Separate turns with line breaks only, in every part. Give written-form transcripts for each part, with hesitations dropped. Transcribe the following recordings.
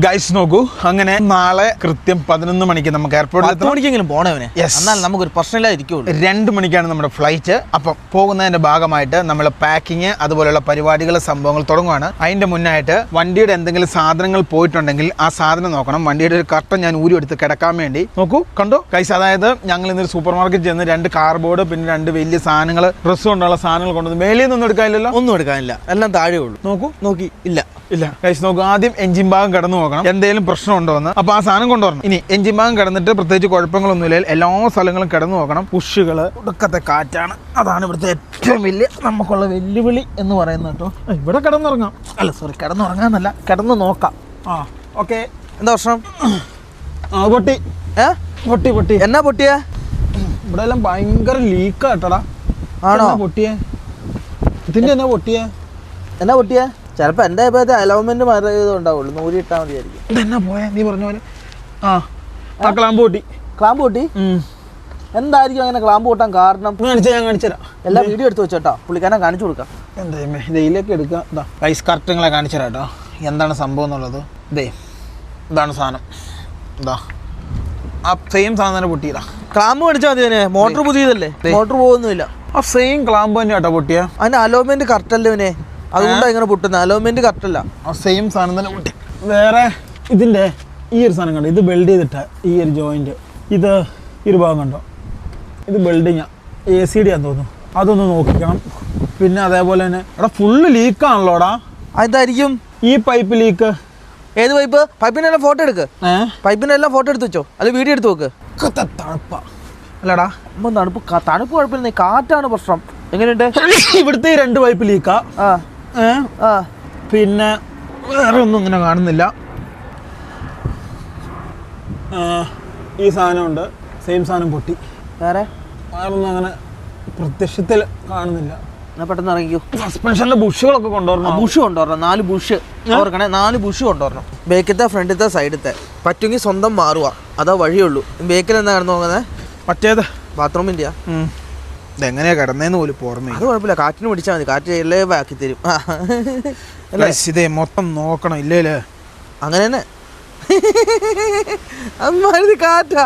Guys നോക്കൂ, അങ്ങനെ നാളെ കൃത്യം 11 മണിക്ക് നമുക്ക് എയർപോർട്ടിൽ
പോണവനെ, എന്നാൽ നമുക്കൊരു പ്രശ്നമില്ലാതിരിക്കുള്ളൂ.
2 മണിക്കാണ് നമ്മുടെ ഫ്ലൈറ്റ്. അപ്പം പോകുന്നതിന്റെ ഭാഗമായിട്ട് നമ്മൾ പാക്കിങ് അതുപോലെയുള്ള പരിപാടികൾ സംഭവങ്ങൾ തുടങ്ങുകയാണ്. അതിന്റെ മുന്നായിട്ട് വണ്ടിയുടെ എന്തെങ്കിലും സാധനങ്ങൾ പോയിട്ടുണ്ടെങ്കിൽ ആ സാധനം നോക്കണം. വണ്ടിയുടെ ഒരു കർട്ടൻ ഞാൻ ഊരി എടുത്ത് കിടക്കാൻ വേണ്ടി നോക്കൂ, കണ്ടോ ഗൈസ്. അതായത് ഞങ്ങൾ ഇന്നൊരു സൂപ്പർ മാർക്കറ്റ് ചെന്ന് 2 കാർബോർഡ് പിന്നെ 2 വലിയ സാധനങ്ങൾ, ഡ്രസ്സ് കൊണ്ടുള്ള സാധനങ്ങൾ കൊണ്ടുവന്ന് മേളിൽ നിന്നൊന്നും എടുക്കാനില്ലല്ലോ,
ഒന്നും എടുക്കാനില്ല, എല്ലാം താഴെ ഉള്ളൂ.
നോക്കൂ,
നോക്കി ഇല്ല
ഇല്ല ഗൈസ് നോക്കൂ. ആദ്യം എഞ്ചിൻ ഭാഗം കിടന്നു നോക്കണം, എന്തെങ്കിലും പ്രശ്നം ഉണ്ടോ എന്ന്. അപ്പൊ ആ സാധനം കൊണ്ടുവരണം. ഇനി എഞ്ചിൻ ഭാഗം കിടന്നിട്ട് പ്രത്യേകിച്ച് കുഴപ്പങ്ങളൊന്നുമില്ല, എല്ലാ സ്ഥലങ്ങളും കിടന്നു നോക്കണം. പുഷുകള്, ഒടുക്കത്തെ കാറ്റാണ്, അതാണ് ഇവിടുത്തെ ഏറ്റവും വലിയ നമുക്കുള്ള വെല്ലുവിളി എന്ന് പറയുന്നത് കേട്ടോ. ഇവിടെ കിടന്നുറങ്ങാം, അല്ല സോറി കിടന്നുറങ്ങാന്നല്ല, കിടന്നു നോക്കാം. ആ ഓക്കെ.
എന്താ പ്രശ്നം?
പൊട്ടി പൊട്ടി പൊട്ടി.
എന്നാ പൊട്ടിയ?
ഇവിടെ എല്ലാം ഭയങ്കര ലീക്കാ കേട്ടടാ.
ആണോ?
പൊട്ടിയേ ഇതിന്റെ എന്നാ പൊട്ടിയേ?
എന്നാ പൊട്ടിയ? ചിലപ്പോ എന്റെ അഭിപ്രായത്തിൽ അലൗമെന്റ് മാറിയതുണ്ടാവുള്ളൂ, നൂരി ഇട്ടാൽ മതിയായിരിക്കും.
ഇതെന്നാ പോയാ നീ പറഞ്ഞ പോലെ? ആ ക്ലാമ്പ് പൊട്ടി.
ക്ലാമ്പ് പൊട്ടി? എന്തായിരിക്കും അങ്ങനെ ക്ലാമ്പ് പൊട്ടാൻ കാരണം?
ഞാൻ കാണിച്ചുതരാം.
എല്ലാ വീഡിയോ എടുത്ത് വെച്ചോട്ടോ, പുള്ളിക്കാരനെ കാണിച്ചു കൊടുക്കാം.
എന്താ ഇതിലേക്ക് എടുക്കാം. ഇതാ ഐസ് കർട്ടങ്ങളെ കാണിച്ചു തരാം കേട്ടോ, എന്താണ് സംഭവം എന്നുള്ളത്. ഇതാണ് സാധനം. ഇതാ ആ സെയിം സാധനം തന്നെ പൊട്ടിയതാ.
ക്ലാമ്പ് മേടിച്ചാൽ മതി. തന്നെ മോട്ടർ പുതിയതല്ലേ, മോട്ടർ പോകുന്നില്ല.
ആ സെയിം ക്ലാമ്പ് തന്നെ കേട്ടോ പൊട്ടിയ.
അതിന്റെ അലോമെന്റ് കറക്റ്റ് അല്ലേ ഇവനെ, അതുകൊണ്ടാണ് ഇങ്ങനെ പൊട്ടുന്നത്. അലോമെന്റ് കറക്റ്റ് അല്ല,
ആ സെയിം സാധനം തന്നെ പൊട്ടി. വേറെ ഇതിന്റെ ഈ ഒരു സാധനം കണ്ടോ, ഇത് ബെൽഡ് ചെയ്തിട്ട ഈ ഒരു ജോയിന്റ്, ഇത് ഈ ഒരു ഭാഗം കണ്ടോ, ഇത് ബെൽഡിങ്ങാ, ACD ആണെന്ന് തോന്നുന്നു, അതൊന്ന് നോക്കിക്കണം. പിന്നെ അതേപോലെ തന്നെ എടാ ഫുള്ള് ലീക്കാണല്ലോടാ.
അതായിരിക്കും
ഈ പൈപ്പ് ലീക്ക്.
ഏത് പൈപ്പ്? പൈപ്പിന്റെ എല്ലാം ഫോട്ടോ എടുക്ക്, പൈപ്പിന്റെ എല്ലാം ഫോട്ടോ എടുത്ത് വെച്ചോ, അല്ല വീഡിയോ എടുത്ത് നോക്ക്.
തണുപ്പ അല്ലടാ,
തണുപ്പ് കുഴപ്പമില്ല, കാറ്റാണ് പ്രശ്നം. എങ്ങനെയുണ്ട്?
ഇവിടുത്തെ 2 പൈപ്പ് ലീക്കാ. പിന്നെ വേറെ ഒന്നും ഇങ്ങനെ കാണുന്നില്ല. ഈ സാധനമുണ്ട്, സെയിം സാധനം പൊട്ടി.
വേറെ
ഒന്നും അങ്ങനെ പ്രത്യക്ഷത്തിൽ കാണുന്നില്ല.
പെട്ടെന്ന് ഇറങ്ങിക്കോ.
സസ്പെൻഷനിലെ ബുഷുകളൊക്കെ കൊണ്ടുവരണം.
ബുഷ് കൊണ്ടുവരണം, 4 ബുഷ് ഓർക്കണേ, 4 ബുഷ് കൊണ്ടുവരണം. ബേക്കത്തെ, ഫ്രണ്ടിലത്തെ, സൈഡത്തെ. പറ്റുമെങ്കിൽ സ്വന്തം മാറുക, അതാ വഴിയുള്ളൂ. ബേക്കിൽ എന്താ കിടന്നു നോക്കുന്നത്?
മറ്റേത്
ബാത്റൂമിൻ്റെ.
ഇതെങ്ങനെയാ കിടന്നേന്ന് പോലും ഓർമ്മ.
അത് കുഴപ്പമില്ല, കാറ്റിന് പിടിച്ചാൽ മതി, കാറ്റ് എല്ലേ ആക്കി തരും.
ഇതേ മൊത്തം നോക്കണം, ഇല്ലേലേ
അങ്ങനെ തന്നെ. അമ്മാതിരി കാറ്റാ,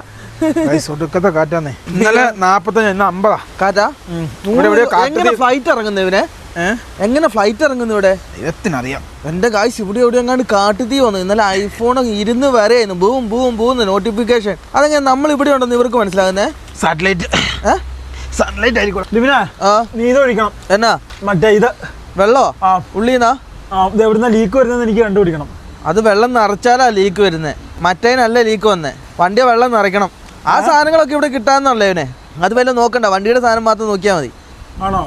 ഒടുക്കത്തെ കാറ്റാന്നേ. ഇന്നലെ 45, ഇന്ന് 50
കാറ്റാ. എങ്ങനെ ഫ്ലൈറ്റ് ഇറങ്ങുന്നു ഇവനെ? എങ്ങനെ ഫ്ലൈറ്റ് ഇറങ്ങുന്നു ഇവിടെ?
ദൈവത്തിനറിയാം.
എന്റെ കാശ് ഇവിടെ എങ്ങാണ്ട് കാട്ടുതീ വന്നു. ഇന്നലെ ഐഫോൺ 20 വരെയായിരുന്നു, ബൂം ബൂം ബൂന്ന് നോട്ടിഫിക്കേഷൻ. അതെങ്ങനെ നമ്മൾ ഇവിടെ ഉണ്ടെന്ന് ഇവർക്ക് മനസ്സിലാകുന്നേ?
സാറ്റലൈറ്റ് സാറ്റലൈറ്റ് ആയിരിക്കും. നീ ഇത് ഒഴിക്കണം.
എന്നാ
മറ്റേ ഇത്
വെള്ളോ? ഉള്ളീന്നാ
എവിടുന്ന ലീക്ക് വരുന്നത് എനിക്ക് കണ്ടുപിടിക്കണം.
അത് വെള്ളം നിറച്ചാലാ ലീക്ക് വരുന്നത്, മറ്റേനല്ല ലീക്ക് വന്നേ. വണ്ടി വെള്ളം നിറയ്ക്കണം. ആ സാധനങ്ങളൊക്കെ ഇവിടെ കിട്ടാന്നല്ലേ ഇവനെ. അത് വല്ല നോക്കണ്ട, വണ്ടിയുടെ സാധനം മാത്രം നോക്കിയാൽ മതി.
ആണോ?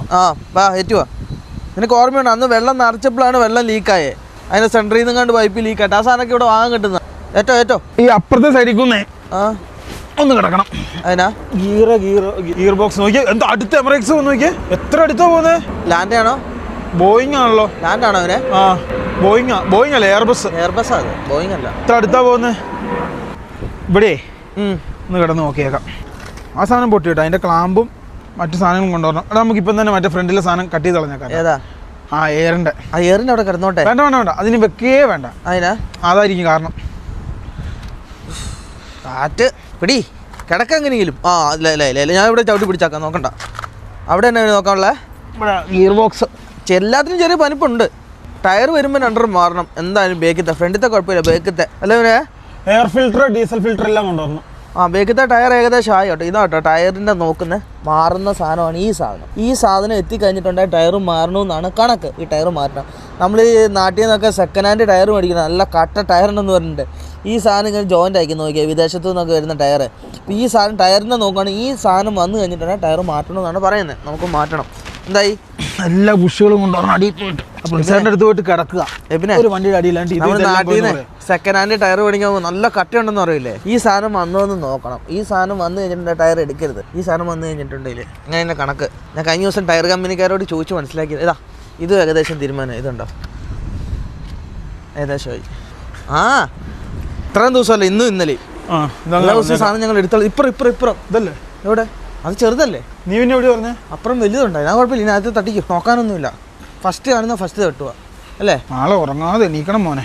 വാ ഏറ്റുവാ. നിനക്ക് ഓർമ്മയുണ്ട് അന്ന് വെള്ളം നിറച്ചപ്പോഴാണ് വെള്ളം ലീക്കായേ, അതിന്റെ സെൻറ്ററിൽ നിന്ന് കണ്ട് പൈപ്പ് ലീക്കായിട്ട്. ആ സാധനമൊക്കെ ഇവിടെ വാങ്ങാൻ കിട്ടുന്ന. ഏറ്റോ
ഈ അപ്പുറത്തെ സൈഡിൽ ഒന്ന് കിടക്കണം.
അതിനാ
ഗിയർ ബോക്സ് നോക്കിയേ, എന്താ അടുത്ത എമറേറ്റ്സ് നോക്കിയേ, എത്ര അടുത്താ പോകുന്നത്.
ലാൻഡ് ആണോ?
ബോയിങ് ആണല്ലോ.
ലാൻഡ് ആണോ അവനെ?
ബോയിങ് അല്ല, എയർബസ്.
അത് ബോയിങ് അല്ല.
എത്ര അടുത്താ പോകുന്നത്? ഇവിടെ ഒന്ന് കിടന്ന് നോക്കിയേക്കാം. ആ സാധനം പൊട്ടിട്ടോ, അതിന്റെ ക്ലാമ്പും മറ്റു സാധനങ്ങളും കൊണ്ടുവരണം. എടാ നമുക്ക് ഇപ്പം തന്നെ മറ്റേ ഫ്രണ്ടിലെ സാധനം കട്ട് ചെയ്ത് കളഞ്ഞേക്കാം.
ഏതാ?
എയറിന്റെ.
എയറിന്റെ അവിടെ കിടന്നോട്ടെ.
വേണ്ട, അതിന് വെക്കേ വേണ്ട.
അതിനാ?
അതായിരിക്കും കാരണം.
കാറ്റ് പിടി കിടക്കെങ്ങനെയെങ്കിലും. ഇല്ല ഞാൻ ഇവിടെ ചവിട്ടി പിടിച്ചാക്കാം, നോക്കണ്ട. അവിടെ തന്നെ നോക്കാനുള്ള
ഗിയർ ബോക്സ്
എല്ലാത്തിനും ചെറിയ പനിപ്പുണ്ട്. ടയർ വരുമ്പോൾ 2 മാറണം എന്തായാലും. ബേക്കത്തെ, ഫ്രണ്ടിലത്തെ കുഴപ്പമില്ല, ബേക്കത്തെ അല്ലേ ഇവരെ
എയർ ഫിൽറ്റർ, ഡീസൽ ഫിൽറ്റർ എല്ലാം കൊണ്ടുവരണം.
ബേക്കത്തെ ടയർ ഏകദേശം ആയി കേട്ടോ. ഇതാട്ടോ ടയറിൻ്റെ നോക്കുന്ന മാറുന്ന സാധനമാണ് ഈ സാധനം. ഈ സാധനം എത്തിക്കഴിഞ്ഞിട്ടുണ്ടെങ്കിൽ ടയർ മാറണമെന്നാണ് കണക്ക്. ഈ ടയർ മാറ്റണം. നമ്മൾ ഈ നാട്ടിൽ നിന്നൊക്കെ സെക്കൻഡ് ഹാൻഡ് ടയർ മേടിക്കുന്നത്, നല്ല കട്ട ടയറുണ്ടെന്ന് പറഞ്ഞിട്ട് ഈ സാധനം ഇങ്ങനെ ജോയിൻ്റ് ആക്കി നോക്കിയാൽ വിദേശത്തു നിന്നൊക്കെ വരുന്ന ടയർ. അപ്പോൾ ഈ സാധനം ടയറിനെ നോക്കുകയാണെങ്കിൽ ഈ സാധനം വന്നു കഴിഞ്ഞിട്ടുണ്ടെങ്കിൽ ടയർ മാറ്റണമെന്നാണ് പറയുന്നത്. നമുക്ക് മാറ്റണം. എന്തായി?
എല്ലാ ബുഷുകളും കൊണ്ടുവരണം. അടിയിൽ പോയിട്ട് അടുത്ത് പോയിട്ട് കിടക്കുക.
പിന്നെ
ഒരു വണ്ടിയുടെ അടിയിലാണ്ട്
നമ്മൾ നാട്ടിൽ നിന്ന് സെക്കൻഡ് ഹാൻഡ് ടയർ മേടിക്കുമ്പോൾ നല്ല കട്ടയുണ്ടെന്ന് അറിയില്ലേ? ഈ സാധനം വന്നോന്ന് നോക്കണം. ഈ സാധനം വന്നു കഴിഞ്ഞിട്ടുണ്ടെങ്കിൽ ടയർ എടുക്കരുത്. ഈ സാധനം വന്നു കഴിഞ്ഞിട്ടുണ്ടെങ്കിൽ അങ്ങനെ കണക്ക്. ഞാൻ കഴിഞ്ഞ ദിവസം ടയർ കമ്പനിക്കാരോട് ചോദിച്ച് മനസ്സിലാക്കിയത് ഇത് ഏകദേശം തീരുമാനം. ഇതുണ്ടോ? ഏകദേശമായി. ഇത്രയും ദിവസമല്ലേ, ഇന്നും ഇന്നലെ എല്ലാ ദിവസവും സാധനം ഞങ്ങൾ എടുത്തോളൂ. ഇപ്പുറം ഇതല്ലേ? എവിടെ? അത് ചെറുതല്ലേ?
നീ പിന്നെ എവിടെ പറഞ്ഞേ?
അപ്പുറം വലുതുണ്ടായി. ഞാൻ കുഴപ്പമില്ല, ഇതിനകത്ത് തട്ടിക്കും, നോക്കാനൊന്നുമില്ല. ഫസ്റ്റ് കാണുന്ന ഫസ്റ്റ് തട്ടുക അല്ലേ?
നാളെ ഉറങ്ങാതെ എണീക്കണം മോനെ.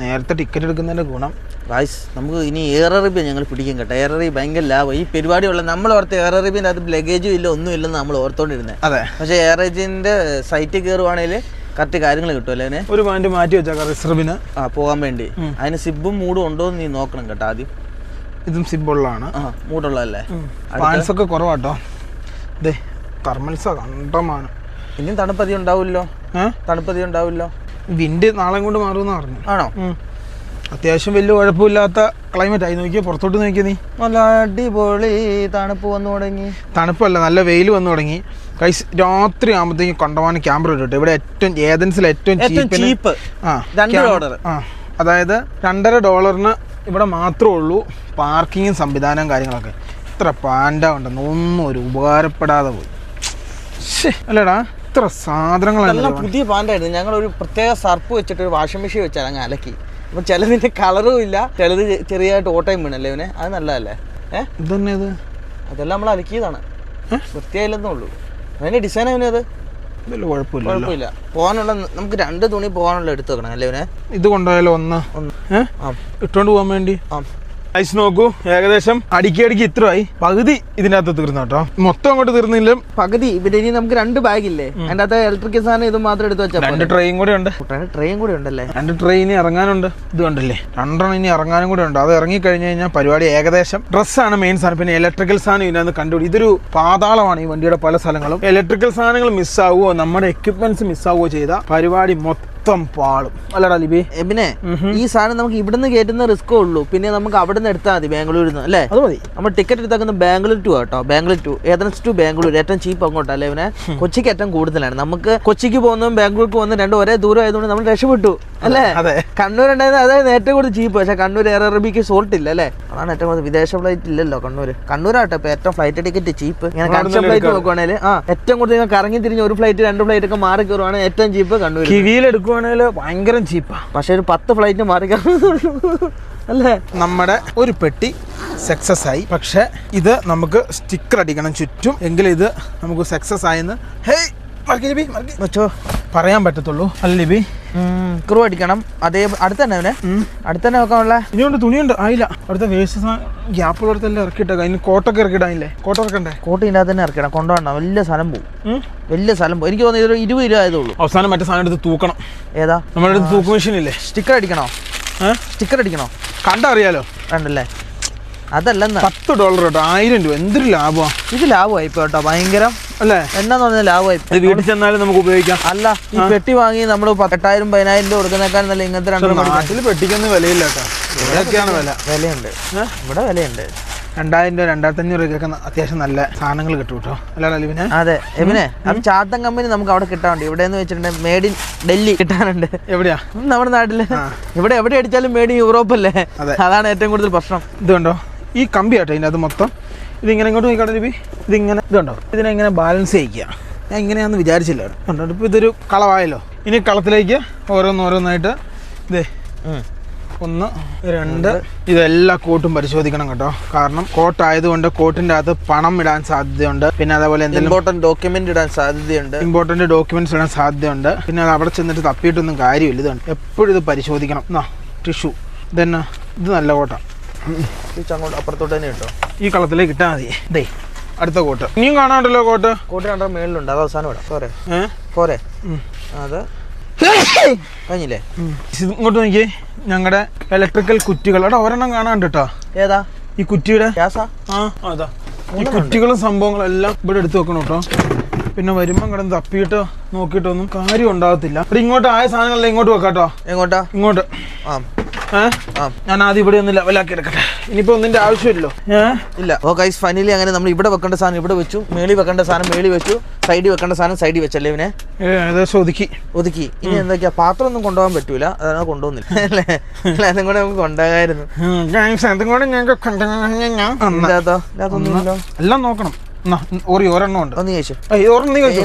നേരത്തെ ടിക്കറ്റ് എടുക്കുന്നതിൻ്റെ ഗുണം.
ഗായ്സ് നമുക്ക് ഇനി എയർ അറേബ്യ ഞങ്ങൾ പിടിക്കും കേട്ടോ. എയർ അറേബ്യ ഭയങ്കര ലാഭം. ഈ പരിപാടിയുള്ള നമ്മൾ ഓർത്ത് എയർ അറേബ്യൻ്റെ അത് ലഗേജും ഇല്ല ഒന്നും ഇല്ലെന്ന് നമ്മൾ ഓർത്തോണ്ടിരുന്നത്.
അതെ,
പക്ഷേ എയർ ഏഷ്യൻ്റെ സൈറ്റിൽ കയറുവാണെങ്കിൽ കറക്റ്റ് കാര്യങ്ങൾ കിട്ടുമല്ലേ അതിന്.
ഒരു പോയിന്റ് മാറ്റി വെച്ചേക്കാം റിസർവിന്
പോകാൻ വേണ്ടി. അതിന് സിബും മൂടും ഉണ്ടോ എന്ന് നീ നോക്കണം കേട്ടോ ആദ്യം.
ഇതും സിബുള്ളതാണ്.
മൂടുള്ളതല്ലേ.
ഫാൻസ് ഒക്കെ കുറവാട്ടോ. ഇതേ തെർമൽസാ കണ്ടമാണ്.
ഇനിയും തണുപ്പതി ഉണ്ടാവില്ലോ. തണുപ്പതി ഉണ്ടാവില്ലോ.
വിൻഡ് നാളെ കൊണ്ട് മാറുമെന്ന് പറഞ്ഞു.
ആണോ?
അത്യാവശ്യം വലിയ കുഴപ്പമില്ലാത്ത ക്ലൈമറ്റ് ആയി. നോക്കിയാൽ പുറത്തോട്ട് നോക്കിയാൽ നീ
നല്ല അടിപൊളി തണുപ്പ് വന്നു തുടങ്ങി.
തണുപ്പല്ല, നല്ല വെയിൽ വന്നു തുടങ്ങി. കൈസ് രാത്രി ആകുമ്പോഴത്തേക്കും കൊണ്ടുപോകാൻ ക്യാമ്പർ ഇട്ടിട്ട് ഇവിടെ ഏറ്റവും ഏതൻസിൽ ഏറ്റവും ചീപ്പ്. അതായത് $2.5 ഇവിടെ മാത്രമേ ഉള്ളൂ പാർക്കിങ്ങും സംവിധാനവും കാര്യങ്ങളൊക്കെ. ഇത്ര പാൻഡ ഉണ്ടെന്ന് ഒന്നും ഒരു ഉപകാരപ്പെടാതെ പോയി. അല്ലേടാ, ഇത്ര സാധനങ്ങളെല്ലാം
പുതിയ പാൻഡായിരുന്നു. ഞങ്ങളൊരു പ്രത്യേക സർപ്പ് വെച്ചിട്ട് ഒരു വാഷിംഗ് മെഷീൻ വെച്ചാൽ അങ്ങ് അലക്കി. അപ്പം ചിലതിൻ്റെ കളറും ഇല്ല, ചിലത് ചെറിയതായിട്ട് ഓട്ടയും വീണല്ലേ ഇവനെ. അത് നല്ലതല്ലേ?
ഇതന്നെ ഇത്
അതെല്ലാം നമ്മൾ അലക്കിയതാണ്. വൃത്തിയായില്ലെന്നേ ഉള്ളൂ. അതിൻ്റെ ഡിസൈൻ അവനത് കുഴപ്പമില്ല. പോകാനുള്ള നമുക്ക് 2 തുണി പോകാനുള്ള എടുത്ത് വെക്കണം അല്ലേ ഇവനെ.
ഇത് കൊണ്ടുപോയാലോ ഒന്ന് ഇട്ടോണ്ട് പോകാൻ വേണ്ടി. ഐസ് നോക്കൂ, ഏകദേശം അടുക്കി ഇത്രയായി. പകുതി ഇതിനകത്ത് തീർന്നു കേട്ടോ. മൊത്തം അങ്ങോട്ട് തീർന്നില്ല, പകുതി.
പിന്നെ ഇനി നമുക്ക് 2 ബാഗില്ലേ, അതിൻ്റെ അകത്ത് ഇലക്ട്രിക്കൽ സാധനം ഇത് മാത്രം എടുത്ത് വെച്ചാൽ
2 ട്രെയിൻ കൂടെ ഉണ്ട്.
ട്രെയിൻ കൂടെ ഉണ്ടല്ലേ.
2 ട്രെയിൻ ഇറങ്ങാനുണ്ട്. ഇത് കണ്ടല്ലേ, 2 ഇനി ഇറങ്ങാനും കൂടെ ഉണ്ട്. അത് ഇറങ്ങി കഴിഞ്ഞ് കഴിഞ്ഞാൽ പരിപാടി ഏകദേശം. ഡ്രസ്സാണ് മെയിൻ സാധനം. പിന്നെ ഇലക്ട്രിക്കൽ സാധനം ഇതിനകത്ത് കണ്ടുപിടി. ഇതൊരു പാതാളമാണ് ഈ വണ്ടിയുടെ പല സ്ഥലങ്ങളും. ഇലക്ട്രിക്കൽ സാധനങ്ങൾ മിസ്സാവുകയോ നമ്മുടെ എക്യുപ്മെന്റ്സ് മിസ്സാവുകയോ ചെയ്ത പരിപാടി മൊത്തം പാളും. അല്ലടാ ലിബി? പിന്നെ ഈ സാധനം നമുക്ക് ഇവിടുന്ന് കയറ്റുന്ന റിസ്കേ ഉള്ളൂ. പിന്നെ നമുക്ക് അവിടെ നിന്ന് എടുത്താൽ മതി, ബാംഗ്ലൂരിൽ നിന്ന് അല്ലേ. അത് മതി. നമ്മൾ ടിക്കറ്റ് എടുത്താക്കുന്ന ബാംഗ്ലൂർ ടു കേട്ടോ. Bangalore to Athens to Bangalore ഏറ്റവും ചീപ്പ് അങ്ങോട്ടല്ലേ ഇവനെ. കൊച്ചിക്ക് ഏറ്റവും കൂടുതലാണ്. നമുക്ക് കൊച്ചിക്ക് പോകുന്നതും ബാംഗ്ലൂർക്ക് പോകുന്നതും 2 ഒരേ ദൂരം ആയതുകൊണ്ട് നമ്മൾ രക്ഷപ്പെട്ടു അല്ലേ. കണ്ണൂർ ഉണ്ടായിരുന്നത് അതായത് ഏറ്റവും കൂടുതൽ ചീപ്പ്. പക്ഷേ കണ്ണൂർ എയർ അറേബ്യക്ക് സോൾട്ട് ഇല്ല അല്ലേ. അതാണ് ഏറ്റവും കൂടുതൽ. വിദേശ ഫ്ലൈറ്റ് ഇല്ലല്ലോ കണ്ണൂരാട്ടോ ഇപ്പൊ ഏറ്റവും ഫ്ലൈറ്റ് ടിക്കറ്റ് ചീപ്പ്. ഇങ്ങനെ കണക്ഷൻ ഫ്ലൈറ്റ് നോക്കുവാണെങ്കിൽ ഏറ്റവും കൂടുതൽ കറങ്ങി തിരിഞ്ഞ് 1 ഫ്ലൈറ്റ് 2 ഫ്ലൈറ്റ് ഒക്കെ മാറി കയറുവാണ് ഏറ്റവും ചീപ്പ് കണ്ണൂർ. കിവിയിലെടുക്കുവാണെങ്കിൽ ഭയങ്കര ചീപ്പാ.
പക്ഷെ ഒരു 10 ഫ്ലൈറ്റ് മാറി കയറുന്നുള്ളൂ അല്ലേ. നമ്മുടെ
ഒരു പെട്ടി സക്സസ് ആയി. പക്ഷെ ഇത് നമുക്ക് സ്റ്റിക്കർ അടിക്കണം ചുറ്റും, എങ്കിൽ ഇത് നമുക്ക് സക്സസ് ആയെന്ന് പറയാൻ പറ്റത്തുള്ളൂ. അല്ല ലിബി,
ക്രൂ അടിക്കണം. അതേ അടുത്ത് തന്നെ അവനെ അടുത്ത് തന്നെ വെക്കാനുള്ള
ഇനിയുണ്ട്, തുണിയുണ്ട്. ആയില്ല, അടുത്ത വേസ്റ്റ് ഗ്യാപ്പുള്ളടത്തെല്ലാം ഇറക്കിയിട്ടേക്കാം. അതിന് കോട്ടൊക്കെ ഇറക്കിയിടാനില്ലേ? കോട്ട ഇറക്കണ്ടേ?
കോട്ട ഇതിനകത്ത് തന്നെ ഇറക്കണം. കൊണ്ടുപോകണം. വലിയ സ്ഥലം പോകും, വലിയ സ്ഥലം പോകും. എനിക്ക് തോന്നുന്നു ഇതൊരു 20 രൂപ ആയതുള്ളൂ.
അവസാനം മറ്റേ സാധനം എടുത്ത് തൂക്കണം.
ഏതാ?
നമ്മുടെ അടുത്ത് തൂക്ക് മെഷീൻ ഇല്ലേ?
സ്റ്റിക്കർ അടിക്കണോ? സ്റ്റിക്കർ അടിക്കണോ?
കണ്ടറിയാലോ.
വേണ്ടല്ലേ? അതല്ലെന്ന്
$10 കേട്ടോ. 1000 രൂപ. എന്തൊരു ലാഭമാണ് ഇത്. ലാഭമായി ഇപ്പൊ കേട്ടോ, ഭയങ്കരം അല്ലേ. എന്നാന്ന് പറഞ്ഞാൽ ലാഭമായി. വീട്ടിൽ ചെന്നാലും നമുക്ക് ഉപയോഗിക്കാം.
അല്ല, ഈ പെട്ടി വാങ്ങി നമ്മൾ 8,000 10,000 രൂപ കൊടുക്കുന്നേക്കാൾ നല്ല ഇങ്ങനത്തെ 2
നാട്ടിൽ പെട്ടിക്കൊന്നും വിലയില്ല കേട്ടോ. ഇവിടെയൊക്കെയാണ് വില.
വിലയുണ്ട്, ഇവിടെ വിലയുണ്ട്.
2000 രൂപ 2500 രൂപയ്ക്കൊക്കെ അത്യാവശ്യം നല്ല സാധനങ്ങൾ കിട്ടും കേട്ടോ. അല്ല ലിബിനെ?
അതെ എബിനെ, അത് ചാത്തൻ കമ്പനി നമുക്ക് അവിടെ കിട്ടാറുണ്ട്. ഇവിടെ എന്ന് വെച്ചിട്ടുണ്ടെങ്കിൽ മെയ്ഡ് ഇൻ ഡൽഹി കിട്ടാനുണ്ട്.
എവിടെയാ?
നമ്മുടെ നാട്ടില്. ഇവിടെ എവിടെ അടിച്ചാലും മെയ്ഡ് ഇൻ യൂറോപ്പ് അല്ലേ. അതാണ് ഏറ്റവും കൂടുതൽ പ്രശ്നം.
ഇത് കണ്ടോ, ഈ കമ്പി ആട്ടോ ഇതിനകത്ത് മൊത്തം. ഇതിങ്ങനെ ഇങ്ങോട്ട് നോക്കിക്കാട്ടെ ലിബി. ഇതിങ്ങനെ ഇത് കണ്ടോ, ഇതിനെങ്ങനെ ബാലൻസ് ചെയ്യിക്കുക. ഞാൻ ഇങ്ങനെയാണെന്ന് വിചാരിച്ചില്ല കണ്ടോ. ഇപ്പോൾ ഇതൊരു കളവായല്ലോ. ഇനി കളത്തിലേക്ക് ഓരോന്നോരോന്നായിട്ട് ഇതേ 1 2 ഇതെല്ലാ കോട്ടും പരിശോധിക്കണം കേട്ടോ. കാരണം കോട്ടായതുകൊണ്ട് കോട്ടിൻ്റെ അകത്ത് പണം ഇടാൻ സാധ്യതയുണ്ട്. പിന്നെ അതേപോലെ എന്തെങ്കിലും
ഇമ്പോർട്ടൻറ്റ് ഡോക്യുമെന്റ് ഇടാൻ സാധ്യതയുണ്ട്.
ഇമ്പോർട്ടൻറ്റ് ഡോക്യുമെന്റ്സ് ഇടാൻ സാധ്യതയുണ്ട്. പിന്നെ അത് അവിടെ ചെന്നിട്ട് തപ്പിയിട്ടൊന്നും കാര്യമില്ല. ഇതുണ്ട്, എപ്പോഴും ഇത് പരിശോധിക്കണം. ടിഷ്യൂ ഇതന്നെ. ഇത് നല്ല കോട്ടാണ്.
അങ്ങോട്ട് അപ്പുറത്തോട്ട് തന്നെ കിട്ടോ.
ഈ കളത്തിലേക്ക് ഇട്ടാൽ മതി. ഇതേ അടുത്ത കോട്ട് ഇനിയും കാണാണ്ടല്ലോ. കോട്ട്
2 മേളിലുണ്ട്. അത് അവസാനം ഇടാം. പോരെ അത് കഴിഞ്ഞില്ലേ?
ഇങ്ങോട്ട് നോക്കിയേ, ഞങ്ങളുടെ ഇലക്ട്രിക്കൽ കുറ്റികൾ. അവിടെ ഒരെണ്ണം കാണാണ്ട് കേട്ടോ.
ഏതാ?
ഈ കുറ്റിയുടെ
അതാ.
ഈ കുറ്റികളും സംഭവങ്ങളും എല്ലാം ഇവിടെ എടുത്ത് വെക്കണം കേട്ടോ. പിന്നെ വരുമ്പം കിടന്ന് തപ്പിയിട്ട് നോക്കിയിട്ടൊന്നും കാര്യം ഉണ്ടാകത്തില്ല. ഇവിടെ ഇങ്ങോട്ട് ആയ സാധനങ്ങളെല്ലാം ഇങ്ങോട്ട് വെക്കാട്ടോ.
എങ്ങോട്ടാ?
ഇങ്ങോട്ട്. ഞാൻ ആദ്യം ഇവിടെ ഒന്ന് ലെവലാക്കി എടുക്കട്ടെ. ഇനിയിപ്പോ ഒന്നിന്റെ ആവശ്യമില്ലല്ലോ.
ഇല്ല. ഓ ഗൈസ്, ഫൈനലി അങ്ങനെ നമ്മൾ ഇവിടെ വെക്കേണ്ട സാധനം ഇവിടെ വെച്ചു, മേളിൽ വെക്കേണ്ട സാധനം മേളിൽ വെച്ചു, സൈഡിൽ വെക്കേണ്ട സാധനം സൈഡിൽ വെച്ചല്ലേ ഇവനെ.
ഏകദേശം ഒതുക്കി.
ഇനി എന്തൊക്കെയാ, പാത്രം ഒന്നും കൊണ്ടുപോകാൻ പറ്റൂല, അതാണ് കൊണ്ടുപോകുന്നില്ല അല്ലേ. അതും കൂടെ നമുക്ക് കൊണ്ടുപോകായിരുന്നു.
എല്ലാം നോക്കണം. ഒരെണ്ണം ഉണ്ട്.
ഒന്ന് കഴിച്ചു.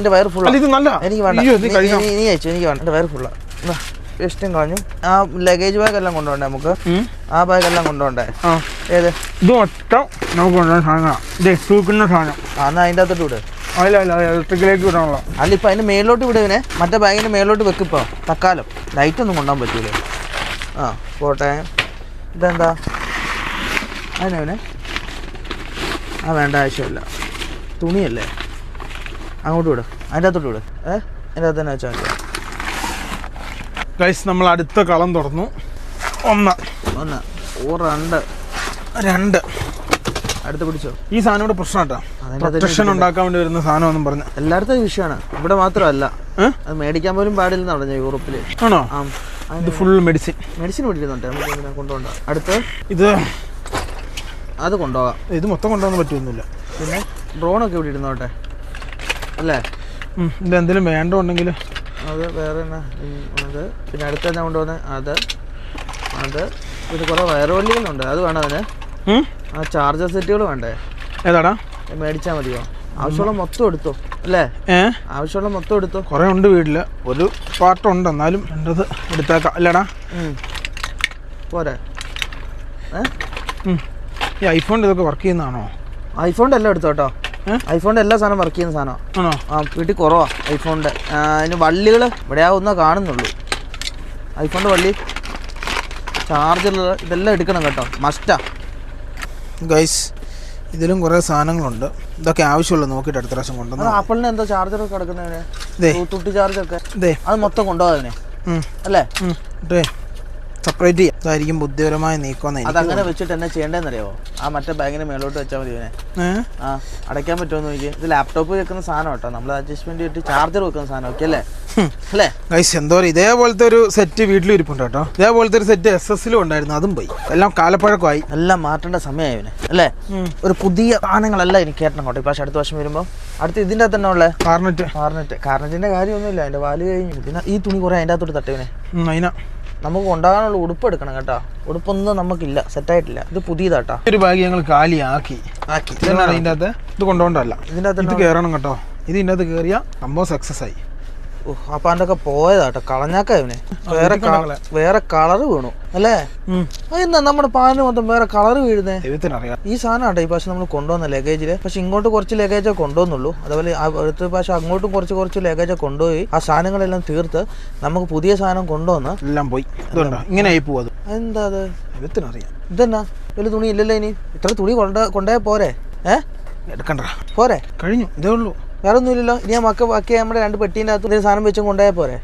എന്റെ വയറ് ഫുള്ള്. എനിക്ക് വേണ്ട. നീ
കഴിച്ചു. എനിക്ക് വേണ്ട. എന്റെ വയറ് ഫുള്ളാ. ഇഷ്ടം കളഞ്ഞു. ആ ലഗേജ് ബാഗ് എല്ലാം കൊണ്ടുപോണ്ടേ നമുക്ക്? ആ ബാഗ് എല്ലാം കൊണ്ടുപോണ്ടേ? ഏത്? ഇത് മൊത്തം നമുക്ക് കൊണ്ടുപോകുന്ന സാധനം. എന്നാ അതിൻ്റെ അകത്തോട്ട് വിട്. ഇലക്ട്രിക്കിലേക്ക് വിടാനുള്ള. അല്ല, ഇപ്പൊ അതിന്റെ മേലോട്ട് വിടുവിനെ. മറ്റേ ബാഗിന്റെ മേലോട്ട് വെക്കിപ്പോ തക്കാലം. ലൈറ്റ് ഒന്നും കൊണ്ടുപോകാൻ പറ്റൂലേ. ആ പോട്ടെ. ഇതെന്താ അതിനവനെ ആ വേണ്ട ആവശ്യമില്ല. തുണിയല്ലേ, അങ്ങോട്ട് വിടും, അതിൻ്റെ അകത്തോട്ട് വിടും. അതിൻ്റെ അകത്ത് തന്നെ വെച്ചാൽ മതി.
ഗൈസ് നമ്മൾ അടുത്ത കളം തുറന്നു. ഒന്ന് രണ്ട്
അടുത്ത് പിടിച്ചോ.
ഈ സാധനം ഇവിടെ പ്രശ്നം കേട്ടോ, പ്രൊട്ടക്ഷൻ ഉണ്ടാക്കാൻ വേണ്ടി വരുന്ന സാധനമൊന്നും പറഞ്ഞു.
എല്ലായിടത്തും വിഷയമാണ്, ഇവിടെ മാത്രമല്ല. അത് മേടിക്കാൻ പോലും പാടില്ലെന്ന് പറഞ്ഞു യൂറോപ്പിൽ.
ആണോ? ഇത് ഫുൾ മെഡിസിൻ
മേടിക്കുന്നുണ്ട്, നമുക്ക് ഇങ്ങനെ കൊണ്ടുപോകണ്ട. അടുത്ത്
ഇത്
അത് കൊണ്ടുപോകാം.
ഇത് മൊത്തം കൊണ്ടുപോകാൻ പറ്റുമൊന്നുമില്ല.
പിന്നെ ഡ്രോണൊക്കെ ഇവിടെ ഇരുന്നോട്ടെ അല്ലേ?
ഇത് എന്തെങ്കിലും വേണ്ട ഉണ്ടെങ്കിൽ
അത് വേറെ തന്നെ. അത് പിന്നെ അടുത്ത് തന്നെ കൊണ്ടുപോകുന്നത് അത് ഇത് കുറേ വയറുവള്ളികളുണ്ട്, അത് വേണം അതിന്. ആ ചാർജർ സെറ്റുകൾ വേണ്ടേ?
ഏതാടാ?
മേടിച്ചാൽ മതിയോ? ആവശ്യമുള്ള മൊത്തം എടുത്തോ അല്ലേ? ആവശ്യമുള്ള മൊത്തം എടുത്തോ.
കുറേ ഉണ്ട് വീട്ടില്, ഒരു പാർട്ടുണ്ട്, എന്നാലും രണ്ടത് എടുത്തേക്കാം അല്ലേടാ?
പോരെ.
ഈ ഐഫോണിൻ്റെ ഇതൊക്കെ വർക്ക് ചെയ്യുന്നതാണോ?
ഐഫോണിൻ്റെ എല്ലാം എടുത്തോ കേട്ടോ. ഐഫോണിൻ്റെ എല്ലാ സാധനം വർക്ക് ചെയ്യുന്ന സാധനമാണ്.
ആണോ?
ആ വീട്ടിൽ കുറവാണ് ഐഫോണിൻ്റെ. അതിന് വള്ളികൾ ഇവിടെ ഒന്നേ കാണുന്നുള്ളൂ. ഐഫോണിൻ്റെ വള്ളി, ചാർജറുകൾ ഇതെല്ലാം എടുക്കണം കേട്ടോ, മസ്റ്റാ.
ഗൈസ് ഇതിലും കുറേ സാധനങ്ങളുണ്ട്, ഇതൊക്കെ ആവശ്യമുള്ള നോക്കിയിട്ട് അടുത്ത പ്രാവശ്യം കൊണ്ടുവന്നു.
ആപ്പിളിന് എന്താ ചാർജറൊക്കെ കിടക്കുന്നതിന്, ബ്ലൂടൂത്ത് ചാർജൊക്കെ അത് മൊത്തം കൊണ്ടുപോകാതിനെ അല്ലേ?
സെപ്പറേറ്റ് ചെയ്യാം, അതായിരിക്കും ബുദ്ധിപരമായ നീക്കം.
അതങ്ങനെ വെച്ചിട്ട് എന്നാ ചെയ്യേണ്ടതെന്നറിയാമോ? ആ മറ്റേ ബാഗിന് മേലോട്ട് വെച്ചാൽ മതി ഇവനെ. അടയ്ക്കാൻ പറ്റുമോ നോക്കി. ഇത് ലാപ്ടോപ്പ് വെക്കുന്ന സാധനം കേട്ടോ, നമ്മൾ അഡ്ജസ്റ്റ്മെന്റ് ചെയ്തിട്ട് ചാർജർ വെക്കുന്ന സാധനം ഒക്കെ അല്ലേ?
ഗൈസ് എന്തോ ഇതേപോലത്തെ ഒരു സെറ്റ് വീട്ടിലിരിപ്പുണ്ട് കേട്ടോ. ഇതേപോലത്തെ ഒരു സെറ്റ് SS ഉണ്ടായിരുന്നു, അതും പോയി. എല്ലാം കാലപ്പഴക്കമായി,
എല്ലാം മാറ്റേണ്ട സമയമായി ഇവന് അല്ലേ? ഒരു പുതിയ സാധനങ്ങളല്ല എനിക്ക് കേട്ടണം കേട്ടോ. പക്ഷെ അടുത്ത വർഷം വരുമ്പോൾ അടുത്ത് ഇതിൻ്റെ തന്നെ ഉള്ള കാർനെറ്റിന്റെ കാര്യമൊന്നുമില്ല, അതിന്റെ വാല് കഴിഞ്ഞു. പിന്നെ ഈ തുണി കുറെ അതിൻ്റെ അകത്തോട്ട് തട്ടവനെ. നമുക്ക് കൊണ്ടാകാനുള്ള ഉടുപ്പ് എടുക്കണം കേട്ടോ. ഉടുപ്പൊന്നും നമുക്കില്ല, സെറ്റായിട്ടില്ല. ഇത് പുതിയതാട്ടോ.
ഒരു ബാഗ് ഞങ്ങൾ കാലിയാക്കി. ഇതിൻ്റെ അകത്ത് ഇത് കൊണ്ടുപോകണ്ടല്ല, ഇതിൻ്റെ അകത്ത് കയറണം കേട്ടോ. ഇതിൻ്റെ അകത്ത് കയറിയ സംഭവം സക്സസ് ആയി.
അപ്പൊ അതിൻ്റെ ഒക്കെ പോയതാട്ടോ, കളഞ്ഞാക്ക ഇവനെ. വേറെ കളറ് വീണു അല്ലേ? എന്താ നമ്മുടെ പാലിന് മൊത്തം വേറെ കളറ് വീഴുന്നേ? ഈ സാധനം ആട്ടെ ഈ പക്ഷെ നമ്മൾ കൊണ്ടുവന്ന ലഗേജില്. പക്ഷെ ഇങ്ങോട്ട് കുറച്ച് ലഗേജേ കൊണ്ടുവന്നുള്ളൂ. അതേപോലെ അടുത്ത പക്ഷെ അങ്ങോട്ടും കുറച്ച് ലഗേജേ കൊണ്ടുപോയി. ആ സാധനങ്ങളെല്ലാം തീർത്ത് നമുക്ക് പുതിയ സാധനം കൊണ്ടുവന്ന് എല്ലാം പോയി.
ഇങ്ങനെ ആയി പോവാ.
എന്താ അത്? ഇതെന്നാ വലിയ തുണി ഇല്ലല്ലോ ഇനി? ഇത്ര തുണി കൊണ്ടുപോയാ പോരെ?
എടുക്കണ്ട,
പോരെ,
കഴിഞ്ഞു, ഇതേ ഉള്ളൂ,
വേറെ ഒന്നും ഇല്ലല്ലോ. ഇനി ആ ബാക്കി നമ്മുടെ 2 പെട്ടീൻ്റെ അകത്ത് ഒരു സാധനം വെച്ചും കൊണ്ടുപോയാൽ പോരെ?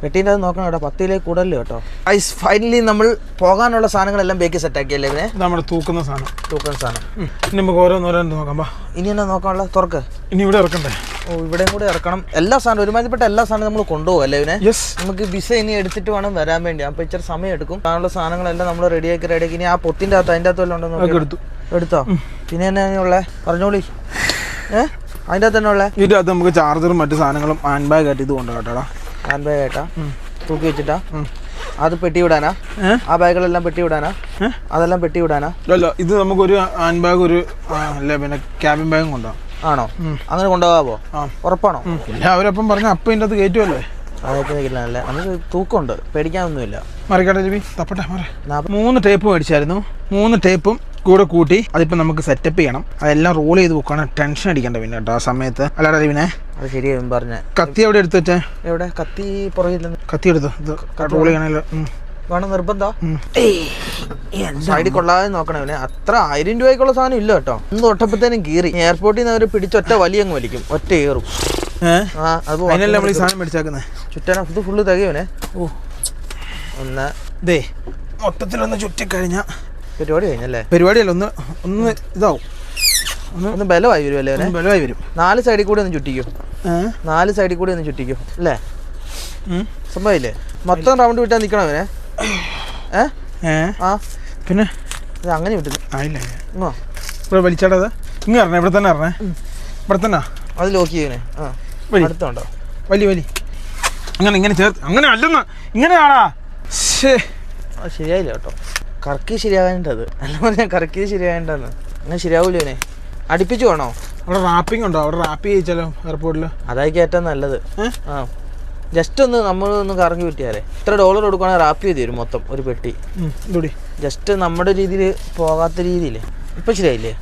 പെട്ടീൻ്റെ അകത്ത് നോക്കണം കേട്ടോ, 10 കിലോ കൂടുതലേ കേട്ടോ. ഫൈനലി നമ്മൾ പോകാനുള്ള സാധനങ്ങളെല്ലാം ബേക്ക് സെറ്റാക്കിയല്ലേ ഇവനെ?
നമ്മുടെ തൂക്കുന്ന സാധനം. ഇനി നമുക്ക് ഓരോന്നോരോന്ന് നോക്കാം.
ഇനി എന്നാ നോക്കാനുള്ള തുറക്ക്.
ഇനി ഇവിടെ ഇറക്കണ്ടേ?
ഓ ഇവിടെയും കൂടെ ഇറക്കണം. എല്ലാ സാധനം ഒരുമാതിരിപ്പെട്ട എല്ലാ സാധനം നമ്മൾ കൊണ്ടുപോകും അല്ലേ ഇവനെ? നമുക്ക് വിസ ഇനി എടുത്തിട്ട് വേണം വരാൻ വേണ്ടി. അപ്പോൾ ഇച്ചിരി സമയം എടുക്കും. അതിനുള്ള സാധനങ്ങളെല്ലാം നമ്മൾ റെഡിയാക്കി ഇനി ആ പൊത്തിൻ്റെ അകത്ത് അതിൻ്റെ അകത്ത് വല്ലതും ഉണ്ടോ എടുത്തോ. പിന്നെ എന്നാ ഉള്ളേ പറഞ്ഞോളി. അതിൻ്റെ അകത്ത് തന്നെ ഉള്ളേ? ഇതിൻ്റെ അകത്ത് നമുക്ക് ചാർജറും മറ്റു സാധനങ്ങളും ഹാൻഡ് ബാഗ് ആയിട്ട് ഇത് കൊണ്ടു കേട്ടോ. ഹാൻഡ് ബാഗ് ആയിട്ടാ തൂക്കി വെച്ചിട്ടാ? അത് പെട്ടി വിടാനാ? ആ ബാഗുകളെല്ലാം പെട്ടി വിടാനാ? അതെല്ലാം പെട്ടി വിടാനാ? അല്ല, ഇത് നമുക്കൊരു ഹാൻഡ് ബാഗ്, ഒരു പിന്നെ ക്യാബിൻ ബാഗും കൊണ്ടുപോകാം. ആണോ? അങ്ങനെ കൊണ്ടുപോകാവോ? ഉറപ്പാണോ? അവരപ്പം പറഞ്ഞ അപ്പം ഇതിൻ്റെ അകത്ത് കയറ്റുമല്ലേ? അതൊക്കെ കിട്ടില്ല, നമുക്ക് തൂക്കമുണ്ട്, പേടിക്കാനൊന്നുമില്ല. മറിക്കട്ടെ ലിബി, തപ്പട്ടെ. 3 ടേപ്പ് മേടിച്ചായിരുന്നു. 3 ടേപ്പും കൂടെ കൂട്ടി അതിപ്പോൾ നമുക്ക് സെറ്റപ്പ് ചെയ്യണം. അതെല്ലാം റോൾ ചെയ്ത് വെക്കണം. ടെൻഷൻ അടിക്കണ്ട പിന്നെ കേട്ടോ ആ സമയത്ത്. അല്ലാതെ ലിബിനെ അത് ശരിയായും പറഞ്ഞ. കത്തി എവിടെ എടുത്ത് വെച്ചേ? എവിടെ കത്തി? പുറകില്ല. കത്തി എടുത്തു. ഇത് റോൾ ചെയ്യണല്ലോ, വേണം നിർബന്ധം. സൈഡിൽ കൊള്ളാതെ നോക്കണേ. അത്ര 1000 രൂപയ്ക്കുള്ള സാധനം ഇല്ല കേട്ടോ. ഒന്ന് തൊട്ടപ്പോഴത്തേനും കീറി. എയർപോർട്ടിൽ നിന്ന് അവർ പിടിച്ചൊറ്റ വലിയ അങ്ങ് വലിക്കും, ഒറ്റ ഏറും. അതിനല്ലേ നമ്മൾ ഈ സാധനം മേടിച്ചാക്കുന്നത്. ചുറ്റാനാ ഇത് ഫുള്ള് തികയവനെ. ഓ ഒന്ന് ദേ മൊത്തത്തിലൊന്ന് ചുറ്റിക്കഴിഞ്ഞാൽ പരിപാടി കഴിഞ്ഞല്ലേ? പരിപാടിയല്ല, ഒന്ന് ഇതാവും, ഒന്ന് ബലമായി വരും അല്ലേ? ബലമായി വരും. 4 സൈഡിൽ കൂടി ഒന്ന് ചുറ്റിക്കും. 4 സൈഡിൽ കൂടി ഒന്ന് ചുറ്റിക്കും അല്ലേ? സംഭവമില്ലേ? മൊത്തം റൗണ്ട് വിട്ടാൽ നിൽക്കണം അവനെ. ആ പിന്നെ അങ്ങനെ വിട്ടു ആയില്ലേ? വലിച്ചാടത് ഇങ്ങനെ ഇറങ്ങേ, ഇവിടെ തന്നെ ഇറങ്ങേ, ഇവിടെ തന്നെ അത് ലോക്ക് ചെയ്യണേ. അടുത്തുണ്ടോ? വലിയ ഇങ്ങനെ ചേർത്ത് അങ്ങനെ അല്ലെന്ന് ഇങ്ങനെയാണാ. ശരിയായില്ല കേട്ടോ, കറക്കി ശരിയാവേണ്ടത് അല്ല പറഞ്ഞാൽ കറക്കി ശരിയാവേണ്ടെന്ന്. അങ്ങനെ ശരിയാവൂല്ലോ ഇവനെ. അടുപ്പിച്ചു വേണോ? അവിടെ റാപ്പിംഗ് ഉണ്ടോ? അവിടെ റാപ്പ് ചെയ്യിച്ചാലോ എയർപോർട്ടിൽ? അതായിരിക്കും ഏറ്റവും നല്ലത്. ജസ്റ്റ് ഒന്ന് നമ്മളൊന്ന് കറങ്ങി വിട്ടിയാലേ. $3 കൊടുക്കുകയാണെങ്കിൽ റാപ്പ് ചെയ്ത് തരും മൊത്തം ഒരു പെട്ടി. ജസ്റ്റ് നമ്മുടെ രീതിയിൽ പോകാത്ത രീതിയിൽ. ഇപ്പം ശരിയായില്ലേ?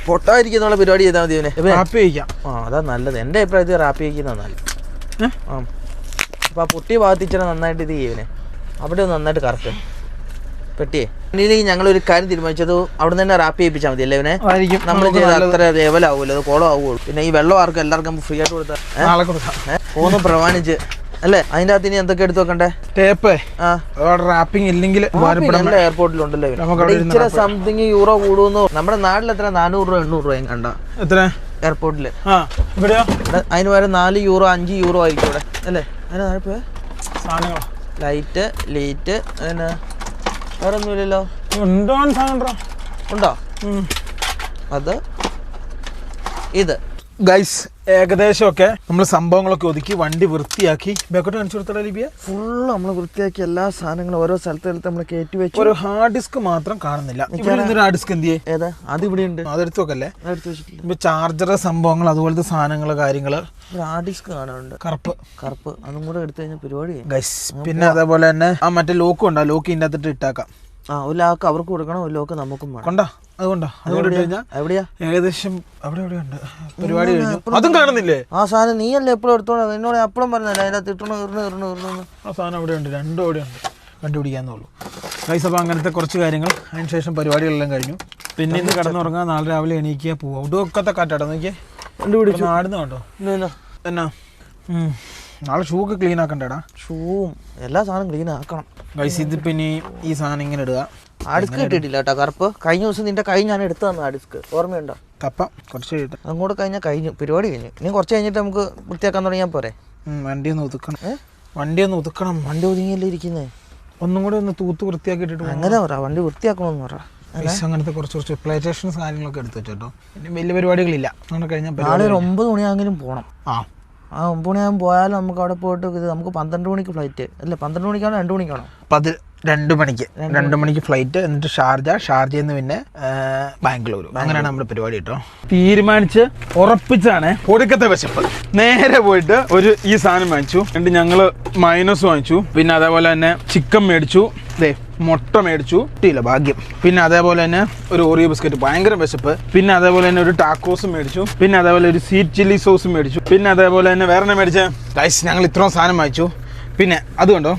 പൊട്ടായിരിക്കുന്നുള്ള പരിപാടി ചെയ്താൽ മതി ഇവനെ. റാപ്പ് ചെയ്യിക്കാം. അതാ നല്ലത്. എൻ്റെ അഭിപ്രായത്തിൽ റാപ്പ് ചെയ്യിക്കുന്ന നല്ലത്. അപ്പം ആ പൊട്ടിയ ഭാഗത്തിച്ചിട്ട് നന്നായിട്ട് ഇത് ചെയ്യുവനെ. അവിടെ ഒന്ന് നന്നായിട്ട് കറക്റ്റ് പെട്ടിയേ. ഇല്ലെങ്കിൽ ഞങ്ങളൊരു കാര്യം തീരുമാനിച്ചത് അവിടെ തന്നെ റാപ്പ് ചെയ്യിപ്പിച്ചാൽ മതി അല്ലേ ഇവനെ? നമ്മൾ ചെയ്ത് അത്ര ലെവലാവുമല്ലോ, അത് കോളം ആവുള്ളൂ. പിന്നെ ഈ വെള്ളം ആർക്കും എല്ലാവർക്കും ഫ്രീ ആയിട്ട് കൊടുത്താൽ പോകുന്ന പ്രമാണിച്ച് അല്ലേ? അതിൻ്റെ അകത്ത് ഇനി എന്തൊക്കെ എടുത്ത് വെക്കണ്ടേ? ടേപ്പ്. റാപ്പിംഗ് ഇല്ലെങ്കിൽ എയർപോർട്ടിലുണ്ടല്ലോ ഇച്ചിരി സംതിങ് യൂറോ കൂടുന്നു. നമ്മുടെ നാട്ടിൽ എത്ര 400 രൂപ 800 രൂപയും കണ്ട എത്ര എയർപോർട്ടില്. അതിന് പകരം 4 യൂറോ 5 യൂറോ ആയിരിക്കും ഇവിടെ അല്ലേ? അതിന് താഴെ ലൈറ്റ് ലീറ്റ് അതിന് വേറെ ഒന്നുമില്ലല്ലോ. ഉണ്ടോ? അത് ഇത്
ഗൈസ് ഏകദേശമൊക്കെ നമ്മൾ സംഭവങ്ങളൊക്കെ ഒതുക്കി വണ്ടി വൃത്തിയാക്കി ബേക്കോട്ട് കാണിച്ചു കൊടുത്താ ലിബിയ
ഫുള്ള് നമ്മൾ വൃത്തിയാക്കി എല്ലാ സാധനങ്ങളും ഓരോ സ്ഥലത്ത് നമ്മൾ കയറ്റി വെച്ചു.
ഒരു ഹാർഡ് ഡിസ്ക് മാത്രം കാണുന്നില്ല. ഹാർഡ് ഡിസ്ക് എന്ത് ചെയ്യേ?
ഏതാ? അത് ഇവിടെ ഉണ്ട്.
അതെടുത്ത് വെക്കല്ലേ? ഇപ്പൊ ചാർജർ സംഭവങ്ങൾ അതുപോലത്തെ സാധനങ്ങള് കാര്യങ്ങള്.
ഹാർഡ് ഡിസ്ക് കാണാനുണ്ട് കറുപ്പ് അതും കൂടെ എടുത്തു കഴിഞ്ഞാൽ പരിപാടി
ഗൈസ്. പിന്നെ അതേപോലെ തന്നെ ആ മറ്റേ ലോക്കും ഉണ്ട്, ആ ലോക്ക് ഇതിൻ്റെ അകത്തിട്ട് ഇട്ടാക്കാം.
ഒരു ലാക്ക് അവർക്ക് കൊടുക്കണം, ഒരു ലോക്ക് നമുക്കും വേണം.
അതുകൊണ്ട് ഇട്ട് കഴിഞ്ഞാൽ എവിടെയാ ഏകദേശം അവിടെ എവിടെയുണ്ട് പരിപാടി കഴിഞ്ഞു. അതും കാണുന്നില്ലേ?
ആ സാധനം നീയല്ലേ എപ്പോഴും എടുത്തോളാം. എന്നോട് എപ്പോഴും പറഞ്ഞല്ലേ അതിൻ്റെ അകത്ത് ഇട്ടണോ
ആ സാധനം അവിടെ ഉണ്ട്, രണ്ടും അവിടെ ഉണ്ട്, കണ്ടുപിടിക്കാന്നുള്ളൂ ഗൈസ്. അപ്പോൾ അങ്ങനത്തെ കുറച്ച് കാര്യങ്ങൾ. അതിന് ശേഷം പരിപാടികളെല്ലാം കഴിഞ്ഞു. പിന്നെ ഇന്ന് കിടന്നുറങ്ങാൻ നാളെ രാവിലെ എണീക്കുക പോവാം. ഒടുക്കത്തെ കാറ്റാട്ടോ നോക്കിയേ, കണ്ടുപിടിച്ചു ആടുന്ന കേട്ടോ. എന്നാ നാളെ ഷൂ ഒക്കെ ക്ലീൻ ആക്കണ്ടേടാ.
ഷൂവും എല്ലാ സാധനം ക്ലീൻ ആക്കണം
ഗൈസ്. ഇതിപ്പോൾ ഇനി ഈ സാധനം ഇങ്ങനെ ഇടുക.
ആ ഡിസ്ക് ഇട്ടിട്ടില്ല കേട്ടോ കറുപ്പ്. കഴിഞ്ഞ ദിവസം നിന്റെ കൈ ഞാൻ എടുത്തു തന്നു. ആ ഡിസ്ക് ഓർമ്മയുണ്ടോ?
കപ്പ കുറച്ച് കഴിഞ്ഞിട്ട്
അങ്ങോട്ട് കഴിഞ്ഞാൽ കഴിഞ്ഞു, പരിപാടി കഴിഞ്ഞു. ഇനി കുറച്ച് കഴിഞ്ഞിട്ട് നമുക്ക് വൃത്തിയാക്കാൻ തുടങ്ങിയാൽ പോരെ?
വണ്ടി ഒന്ന് ഒതുക്കണം.
വണ്ടി ഒതുങ്ങിയല്ലേ ഇരിക്കുന്നേ?
ഒന്നും കൂടെ ഒന്ന് തൂത്ത് വൃത്തിയാക്കിയിട്ട്
അങ്ങനെ പറ, വണ്ടി വൃത്തിയാക്കണമെന്ന് പറ.
അങ്ങനത്തെ കുറച്ച് പ്ലേറ്റേഷൻസ് കാര്യങ്ങളൊക്കെ എടുത്ത് വെച്ചോട്ടോ. ഇനി വലിയ പരിപാടികളില്ല. അങ്ങനെ കഴിഞ്ഞാൽ
നാളെ ഒരു 9 മണിയാണെങ്കിലും പോകണം.
ആ
9 മണിയാകുമ്പോൾ പോയാലും നമുക്ക് അവിടെ പോയിട്ട് നമുക്ക് 12 മണിക്ക് ഫ്ലൈറ്റ് അല്ലേ? 12 മണിക്കാണോ 2 മണിക്കാണോ?
2 മണിക്ക് ഫ്ലൈറ്റ്. എന്നിട്ട് ഷാർജയിൽ നിന്ന് പിന്നെ ബാംഗ്ലൂർ. അങ്ങനെയാണ് നമ്മുടെ പരിപാടി കേട്ടോ. തീരുമാനിച്ച് ഉറപ്പിച്ചാണ്. ഒടുക്കത്തെ വിശപ്പ്. നേരെ പോയിട്ട് ഈ സാധനം വാങ്ങിച്ചു. എന്നിട്ട് ഞങ്ങള് മൈനസ് വാങ്ങിച്ചു. പിന്നെ അതേപോലെ തന്നെ ചിക്കൻ മേടിച്ചു. മുട്ട മേടിച്ചു. കിട്ടിയില്ല ഭാഗ്യം. പിന്നെ അതേപോലെ തന്നെ ഒരു ഓറിയോ ബിസ്ക്കറ്റ്. ഭയങ്കര വിശപ്പ്. പിന്നെ അതേപോലെ തന്നെ ഒരു ടാക്കോസും മേടിച്ചു. പിന്നെ അതേപോലെ ഒരു സ്വീറ്റ് ചില്ലി സോസും മേടിച്ചു. പിന്നെ അതേപോലെ തന്നെ വേറെ എന്നെ മേടിച്ചേ ഗൈസ്. ഞങ്ങൾ ഇത്രയും സാധനം വാങ്ങിച്ചു. പിന്നെ അതുകൊണ്ടോ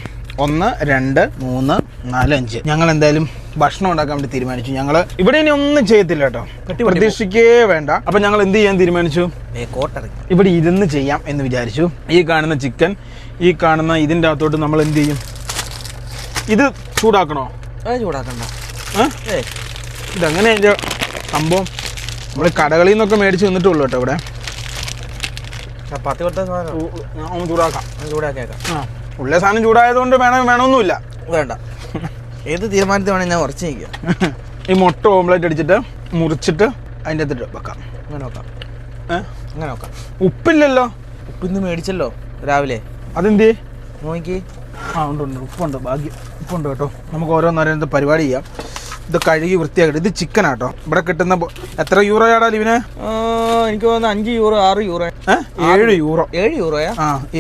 1 2 3 4 5 ഞങ്ങൾ എന്തായാലും ഭക്ഷണം ഉണ്ടാക്കാൻ വേണ്ടി തീരുമാനിച്ചു. ഞങ്ങൾ ഇവിടെ ഇനി ഒന്നും ചെയ്യത്തില്ല കേട്ടോ, പ്രതീക്ഷിക്കേ വേണ്ട. അപ്പൊ ഞങ്ങൾ എന്ത് ചെയ്യാൻ തീരുമാനിച്ചു? ഇവിടെ ഇരുന്ന് ചെയ്യാം എന്ന് വിചാരിച്ചു. ഈ കാണുന്ന ചിക്കൻ, ഈ കാണുന്ന ഇതിൻ്റെ അകത്തോട്ട് നമ്മൾ എന്ത് ചെയ്യും? ഇത് ചൂടാക്കണോ?
ചൂടാക്കണ്ട.
ഇതെങ്ങനെ അതിൻ്റെ സംഭവം? നമ്മൾ കടകളിൽ നിന്നൊക്കെ മേടിച്ച് നിന്നിട്ടുള്ളൂ കേട്ടോ. ഇവിടെ
ചൂടാക്കിയേക്കാം.
ഉള്ള സാധനം ചൂടായതുകൊണ്ട് വേണമെന്നൊന്നുമില്ല.
വേണ്ട, ഏത് തീരുമാനത്തിൽ വേണം ഞാൻ ഉറച്ചു നിൽക്കുക.
ഈ മുട്ട ഓംലെറ്റ് അടിച്ചിട്ട് മുറിച്ചിട്ട് അതിൻ്റെ അകത്തിട്ട് വെക്കാം.
അങ്ങനെ വെക്കാം.
ഉപ്പില്ലല്ലോ?
ഉപ്പിന്ന് മേടിച്ചല്ലോ രാവിലെ.
അതെന്ത്
നോക്കി?
ഉണ്ട് ഉപ്പുണ്ട്. ഭാഗ്യം ഉപ്പുണ്ട് കേട്ടോ. നമുക്ക് ഓരോന്നോരോ പരിപാടി ചെയ്യാം. ഇത് കഴുകി വൃത്തിയാക്കട്ടെ. ഇത് ചിക്കനാട്ടോ. ഇവിടെ കിട്ടുന്ന എത്ര യൂറോയാടാ ലിവിന്?
എനിക്ക് തോന്നുന്നു 5 യൂറോ 6 യൂറോ
7 യൂറോ.
7 യൂറോയാ?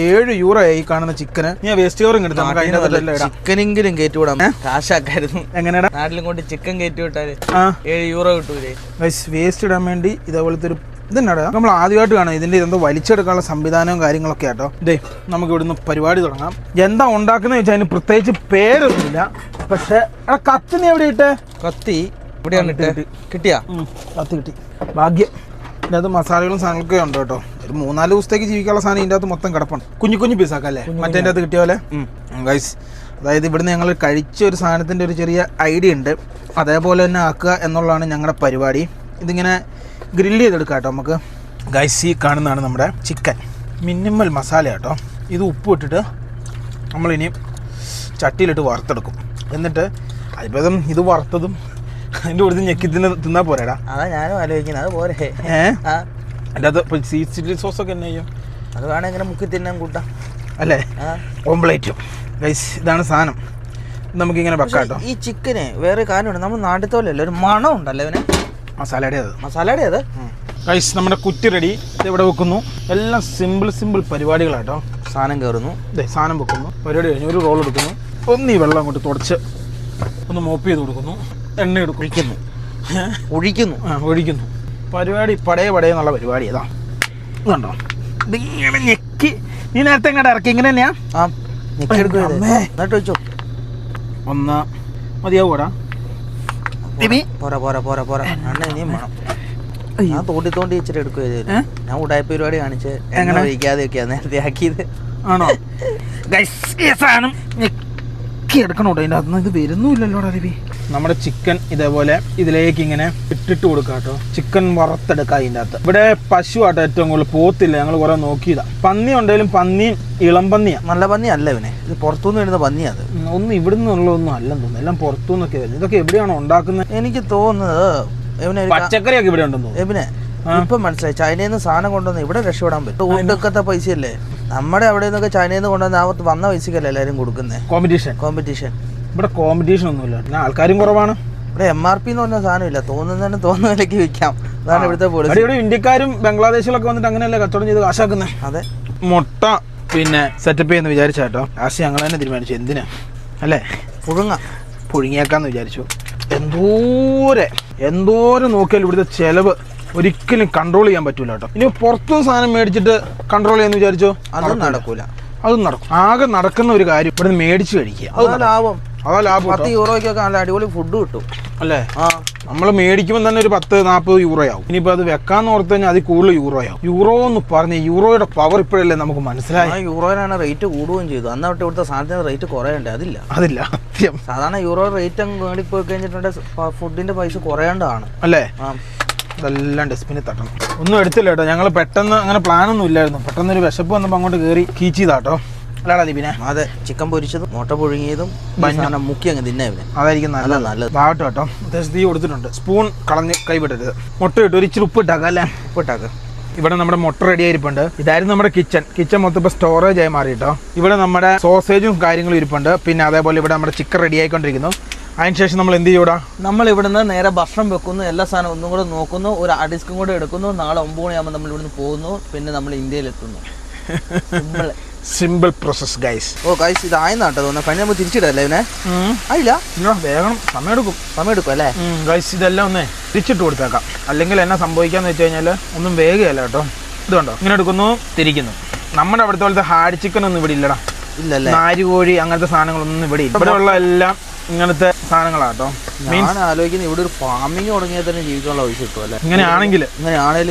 7 യൂറോ ഈ കാണുന്ന ചിക്കന്. ഞാൻ വേസ്റ്റ് കവറും കിട്ടും.
ചിക്കനെങ്കിലും കയറ്റി വിടാം. കാശാക്കായിരുന്നു.
എങ്ങനെയാ
നാട്ടിലും കൊണ്ട് ചിക്കൻ കയറ്റി വിട്ടാല് 7 യൂറോ കിട്ടൂലേ?
വേസ്റ്റ് ഇടാൻ വേണ്ടി ഇതേപോലത്തെ ഒരു ഇതെന്നാടാ നമ്മൾ ആദ്യമായിട്ട് കാണാം. ഇതിൻ്റെ ഇതെന്തോ വലിച്ചെടുക്കാനുള്ള സംവിധാനവും കാര്യങ്ങളൊക്കെ ആട്ടോ. നമുക്ക് ഇവിടുന്ന് പരിപാടി തുടങ്ങാം. എന്താ ഉണ്ടാക്കുന്നത് വെച്ചാൽ അതിന് പ്രത്യേകിച്ച് പേരൊന്നുമില്ല. പക്ഷെ കത്തി നീ എവിടെ ഇട്ടേ?
കത്തി ഇവിടെയാണ് കിട്ടിയാ?
കത്തി കിട്ടി, ഭാഗ്യം. ഇതിൻ്റെ അകത്ത് മസാലകളും സാധനങ്ങളൊക്കെ ഉണ്ട് കേട്ടോ. ഒരു 3-4 ദിവസത്തേക്ക് ജീവിക്കാനുള്ള സാധനം ഇതിൻ്റെ അകത്ത് മൊത്തം കിടപ്പുണ്ട്. കുഞ്ഞു പീസാക്കാം അല്ലേ? മറ്റേൻ്റെ അകത്ത് കിട്ടിയ പോലെ ഗൈസ്. അതായത് ഇവിടുന്ന് ഞങ്ങൾ കഴിച്ച ഒരു സാധനത്തിൻ്റെ ഒരു ചെറിയ ഐഡിയ ഉണ്ട്. അതേപോലെ തന്നെ ആക്കുക എന്നുള്ളതാണ് ഞങ്ങളുടെ പരിപാടി. ഇതിങ്ങനെ ഗ്രില്ല് ചെയ്തെടുക്കാം കേട്ടോ നമുക്ക്. ഗൈസ് ഈ കാണുന്നതാണ് നമ്മുടെ ചിക്കൻ. മിനിമൽ മസാല കേട്ടോ. ഇത് ഉപ്പ് ഇട്ടിട്ട് നമ്മളിനി ചട്ടിയിലിട്ട് വറുത്തെടുക്കും. എന്നിട്ട് അതിപ്പം ഇത് വറുത്തതും അതിൻ്റെ കൂടുതൽ ഞെക്കി തിന്നാൽ പോരാടാ.
അതാ ഞാനും ആലോചിക്കുന്നത്. അത് പോരെ?
അതിൻ്റെ അത് സ്വീറ്റ് ചില്ലി സോസൊക്കെ തന്നെ ചെയ്യും.
അത് വേണം ഇങ്ങനെ മുക്കി തിന്നാൻ കൂട്ടാം
അല്ലേ? ഓംപ്ലേറ്റും. ഗൈസ് ഇതാണ് സാധനം. നമുക്കിങ്ങനെ വെക്കാം കേട്ടോ.
ഈ ചിക്കന് വേറെ കാര്യമുണ്ട്. നമ്മൾ നാട്ടിൽ തോലല്ലേ, ഒരു മണം ഉണ്ടല്ലോ അവന്. മസാലയുടെ അത്
ഗൈസ് നമ്മുടെ കുറ്റി റെഡി. ഇവിടെ വെക്കുന്നു. എല്ലാം സിമ്പിൾ പരിപാടികളാട്ടോ.
സാധനം കയറുന്നു,
സാധനം വെക്കുന്നു, പരിപാടി കഴിഞ്ഞു. ഒരു റോൾ എടുക്കുന്നു. ഒന്ന് ഈ വെള്ളം അങ്ങോട്ട് തുടച്ച് ഒന്ന് മോപ്പ് ചെയ്ത് കൊടുക്കുന്നു. എണ്ണ എടുക്കുന്നു, ഒഴിക്കുന്നു. പരിപാടി പടയെന്നുള്ള പരിപാടി ഏതാ കണ്ടോ? ഇതിങ്ങനെ ഞെക്കി. നീ നേരത്തെ ഇങ്ങോട്ട് ഇറക്കി ഇങ്ങനെ തന്നെയാ?
എന്നിട്ട് വെച്ചോ.
ഒന്ന് മതിയാവൂടാ
പോരാ പോരാ പോരാ പോരാ അണ്ണ ഇനിയും വേണം. ഞാൻ തോണ്ടി വെച്ചിട്ട് എടുക്കുക. ഞാൻ ഉടായ്പ പരിപാടി കാണിച്ച് എങ്ങനെ വയ്ക്കാതെയൊക്കെയാ നേരത്തെ ആക്കിയത്.
ആണോ സാധനം എടുക്കണോട്ടോ അതിൻ്റെ അകത്തുനിന്ന്. ഇത് വരുന്നുമില്ലല്ലോടാ രവി. നമ്മുടെ ചിക്കൻ ഇതേപോലെ ഇതിലേക്ക് ഇങ്ങനെ ഇട്ടിട്ട് കൊടുക്കാം കേട്ടോ. ചിക്കൻ വറുത്തെടുക്കാം ഇതിൻ്റെ അകത്ത്. ഇവിടെ പശു ആട്ടോ ഏറ്റവും കൂടുതൽ, പോത്തില്ല. ഞങ്ങൾ കുറെ നോക്കിയതാ. പന്നി ഉണ്ടെങ്കിലും പന്നിയും ഇളം പന്നിയാ.
നല്ല പന്നി അല്ല ഇവനെ, ഇത് പുറത്തുനിന്ന് വരുന്ന പന്നിയാ. അത്
ഒന്നും ഇവിടെ നിന്നുള്ളതൊന്നും അല്ലെന്ന് തോന്നുന്നു, എല്ലാം പുറത്തുനിന്നൊക്കെ വരുന്നത്. ഇതൊക്കെ എവിടെയാണോ ഉണ്ടാക്കുന്നത്?
എനിക്ക് തോന്നുന്നത് ഇവനെ
പച്ചക്കറിയൊക്കെ ഇവിടെ ഉണ്ടെന്ന് തോന്നുന്നു.
ഇവനെ ഇപ്പം മനസ്സിലായി, ചൈനയിൽ നിന്ന് സാധനം കൊണ്ടുവന്ന് ഇവിടെ രക്ഷപ്പെടാൻ പറ്റും. ഒടുക്കത്തെ പൈസയല്ലേ നമ്മുടെ അവിടെ നിന്നൊക്കെ ചൈനയിൽ നിന്ന് കൊണ്ടുവന്ന് ആവത്ത് വന്ന പൈസക്കല്ലേ എല്ലാവരും കൊടുക്കുന്നത്. കോമ്പറ്റീഷൻ
ഇവിടെ കോമ്പറ്റീഷൻ ഒന്നുമില്ല, പിന്നെ ആൾക്കാരും കുറവാണ്.
ഇവിടെ MRP എന്ന് പറഞ്ഞ സാധനം ഇല്ല, തോന്നുന്നതിന് തോന്നുന്ന വിലയ്ക്ക് വിൽക്കാം. അതാണ് ഇവിടുത്തെ പോളിസി.
ഇവിടെ ഇന്ത്യക്കാരും ബംഗ്ലാദേശിലൊക്കെ വന്നിട്ട് അങ്ങനെയല്ലേ കച്ചവടം ചെയ്ത് കാശാക്കുന്നത്.
അതെ,
മുട്ട പിന്നെ സെറ്റപ്പ് ചെയ്യുന്ന വിചാരിച്ചാട്ടോ. ലാസ്റ്റ് ഞങ്ങൾ തന്നെ തീരുമാനിച്ചു എന്തിനാ അല്ലേ, പുഴുങ്ങിയേക്കാന്ന് വിചാരിച്ചു. എന്തോരം നോക്കിയാലും ഇവിടുത്തെ ചെലവ് ഒരിക്കലും കൺട്രോൾ ചെയ്യാൻ പറ്റൂല കേട്ടോ. ഇനി പുറത്തു സാധനം മേടിച്ചിട്ട് കൺട്രോൾ ചെയ്യാന്ന് വിചാരിച്ചോ, അതും നടക്കൂല. അതും നടക്കും. ആകെ നടക്കുന്ന ഒരു കാര്യം ഇവിടെ നിന്ന് മേടിച്ച് കഴിക്കുക, അതാ ലാഭം.
10 യൂറോയ്ക്കൊക്കെ നല്ല അടിപൊളി ഫുഡ് കിട്ടും അല്ലേ.
നമ്മൾ മേടിക്കുമ്പോൾ തന്നെ ഒരു 10-40 യൂറോ ആവും. ഇനിയിപ്പോൾ അത് വെക്കാന്ന് ഓർത്ത് കഴിഞ്ഞാൽ അതിൽ കൂടുതൽ യൂറോ ആവും. യൂറോ എന്ന് പറഞ്ഞ യൂറോയുടെ പവർ ഇപ്പോഴല്ലേ നമുക്ക് മനസ്സിലായി.
യൂറോയിനാണ് റേറ്റ് കൂടുകയും ചെയ്തു. അന്ന് തൊട്ട് ഇവിടുത്തെ സാധനത്തിന് റേറ്റ് കുറയണ്ടേ? അതില്ല
സത്യം.
സാധാരണ യൂറോ റേറ്റ് അങ്ങ് മേടിപ്പോയി കഴിഞ്ഞിട്ടുണ്ടെങ്കിൽ ഫുഡിന്റെ പൈസ കുറയേണ്ടതാണ്
അല്ലേ. ഇതെല്ലാം ഡസ്റ്റ്ബിനിൽ തട്ടണം. ഒന്നും എടുത്തില്ല കേട്ടോ. ഞങ്ങൾ പെട്ടെന്ന് അങ്ങനെ പ്ലാനൊന്നും ഇല്ലായിരുന്നു. പെട്ടെന്നൊരു വിശപ്പ് വന്നപ്പോൾ അങ്ങോട്ട് കയറി കീച്ചിതാട്ടോ. അല്ലാടാ ദീപിനെ.
അതെ, ചിക്കൻ പൊരിച്ചതും മുട്ട പുഴുങ്ങിയതും മുക്കി അങ്ങ് തിന്നെ.
അതായിരിക്കും നല്ലത്. ഭാഗത്ത് കേട്ടോ അത്യാവശ്യം തീ കൊടുത്തിട്ടുണ്ട്. സ്പൂൺ കളഞ്ഞ് കൈവിടരുത്. മുട്ട ഇട്ട് ഒരു ഇച്ചിരി ഉപ്പിട്ടാക്കാം അല്ലേ. ഉപ്പിട്ടാക്കുക. ഇവിടെ നമ്മുടെ മുട്ട റെഡി ആയിരിപ്പുണ്ട്. ഇതായിരുന്നു നമ്മുടെ കിച്ചൺ മൊത്തം ഇപ്പോൾ സ്റ്റോറേജ് ആയി മാറി കേട്ടോ. ഇവിടെ നമ്മുടെ സോസേജും കാര്യങ്ങളും ഇരിപ്പുണ്ട്. പിന്നെ അതേപോലെ ഇവിടെ നമ്മുടെ ചിക്കൻ റെഡി ആയിക്കൊണ്ടിരിക്കുന്നു. അതിനുശേഷം നമ്മൾ എന്ത് ചെയ്യൂടാ,
നമ്മൾ ഇവിടുന്ന് നേരെ ഭക്ഷണം വെക്കുന്നു, എല്ലാ സാധനം ഒന്നും കൂടെ നോക്കുന്നു, ഒരു ഡിസ്കും കൂടെ എടുക്കുന്നു. നാളെ 9 മണിയാകുമ്പോൾ നമ്മൾ ഇവിടുന്ന് പോകുന്നു. പിന്നെ നമ്മൾ ഇന്ത്യയിലെത്തുന്നു.
Simple process guys.
ഗൈസ് ഇതായെന്നാട്ടോ തോന്നുന്നത്. പനി നമ്മൾ തിരിച്ചിടല്ലേ ഇവനെ? ആയില്ല,
വേഗം സമയം എടുക്കും
അല്ലേ
ഗൈസ്. ഇതെല്ലാം ഒന്നേ തിരിച്ചിട്ട് കൊടുത്തേക്കാം, അല്ലെങ്കിൽ എന്നാ സംഭവിക്കാന്ന് വെച്ച് കഴിഞ്ഞാൽ ഒന്നും വേഗമല്ല കേട്ടോ. ഇതുണ്ടോ, ഇങ്ങനെ എടുക്കുന്നു, തിരിക്കുന്നു. നമ്മുടെ അവിടുത്തെ പോലത്തെ ഹാർഡ് ചിക്കൻ ഒന്നും ഇവിടെ ഇല്ലടാ.
ഇല്ലല്ലേ,
നാരുകോഴി അങ്ങനത്തെ സാധനങ്ങളൊന്നും ഇവിടെ ഇല്ല. ഇവിടെ ഉള്ള എല്ലാം ഇങ്ങനത്തെ സാധനങ്ങളാട്ടോ.
ഞാൻ ആലോചിക്കുന്നത് ഇവിടെ ഒരു ഫാമിങ് തുടങ്ങിയാൽ തന്നെ ജീവിക്കാനുള്ള പൈസ കിട്ടും അല്ലേ.
ഇങ്ങനെയാണെങ്കിൽ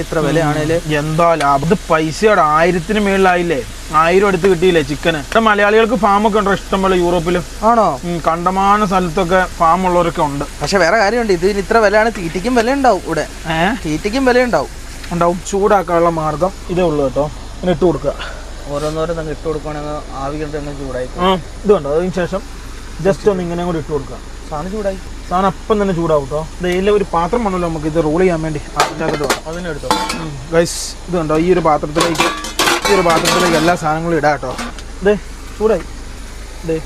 ഇത്ര വിലയാണേല്
എന്താ ലാഭം. ഇത് പൈസയുടെ 1000-ന് മേളിലായില്ലേ. 1000 അടുത്ത് കിട്ടിയില്ലേ ചിക്കന്. ഇവിടെ മലയാളികൾക്ക് ഫാമൊക്കെ ഉണ്ടോ ഇഷ്ടംപോലെ യൂറോപ്പിലും. ആണോ? കണ്ടമാന സ്ഥലത്തൊക്കെ ഫാം ഉള്ളവരൊക്കെ ഉണ്ട്.
പക്ഷെ വേറെ കാര്യമുണ്ട്, ഇതിന് ഇത്ര വിലയാണ്. തീറ്റയ്ക്കും വില ഉണ്ടാവും ഇവിടെ. തീറ്റയ്ക്കും വില ഉണ്ടാവും.
ചൂടാക്കാനുള്ള മാർഗം ഇതേ ഉള്ളൂ കേട്ടോ. ഇങ്ങനെ ഇട്ട് കൊടുക്കുക.
ഓരോന്നോരോന്ന് ഇട്ട് കൊടുക്കുകയാണെങ്കിൽ ആവി കിട്ടുന്ന ചൂടായി.
ഇത് കണ്ടോ. അതിന് ശേഷം ജസ്റ്റ് ഒന്ന് ഇങ്ങനെ കൂടി ഇട്ട് കൊടുക്കുക.
സാധനം ചൂടായി.
സാധനം അപ്പം തന്നെ ചൂടാവും കേട്ടോ. ഇതിൽ ഒരു പാത്രം വന്നല്ലോ നമുക്ക് ഇത് റോൾ ചെയ്യാൻ വേണ്ടി.
അതിനെ എടുത്തോ
ഗൈസ്. ഇത് കണ്ടോ, ഈ ഒരു പാത്രത്തിലേക്ക് എല്ലാ സാധനങ്ങളും ഇടാം കേട്ടോ. ഇതേ ചൂടായി. ഇതേ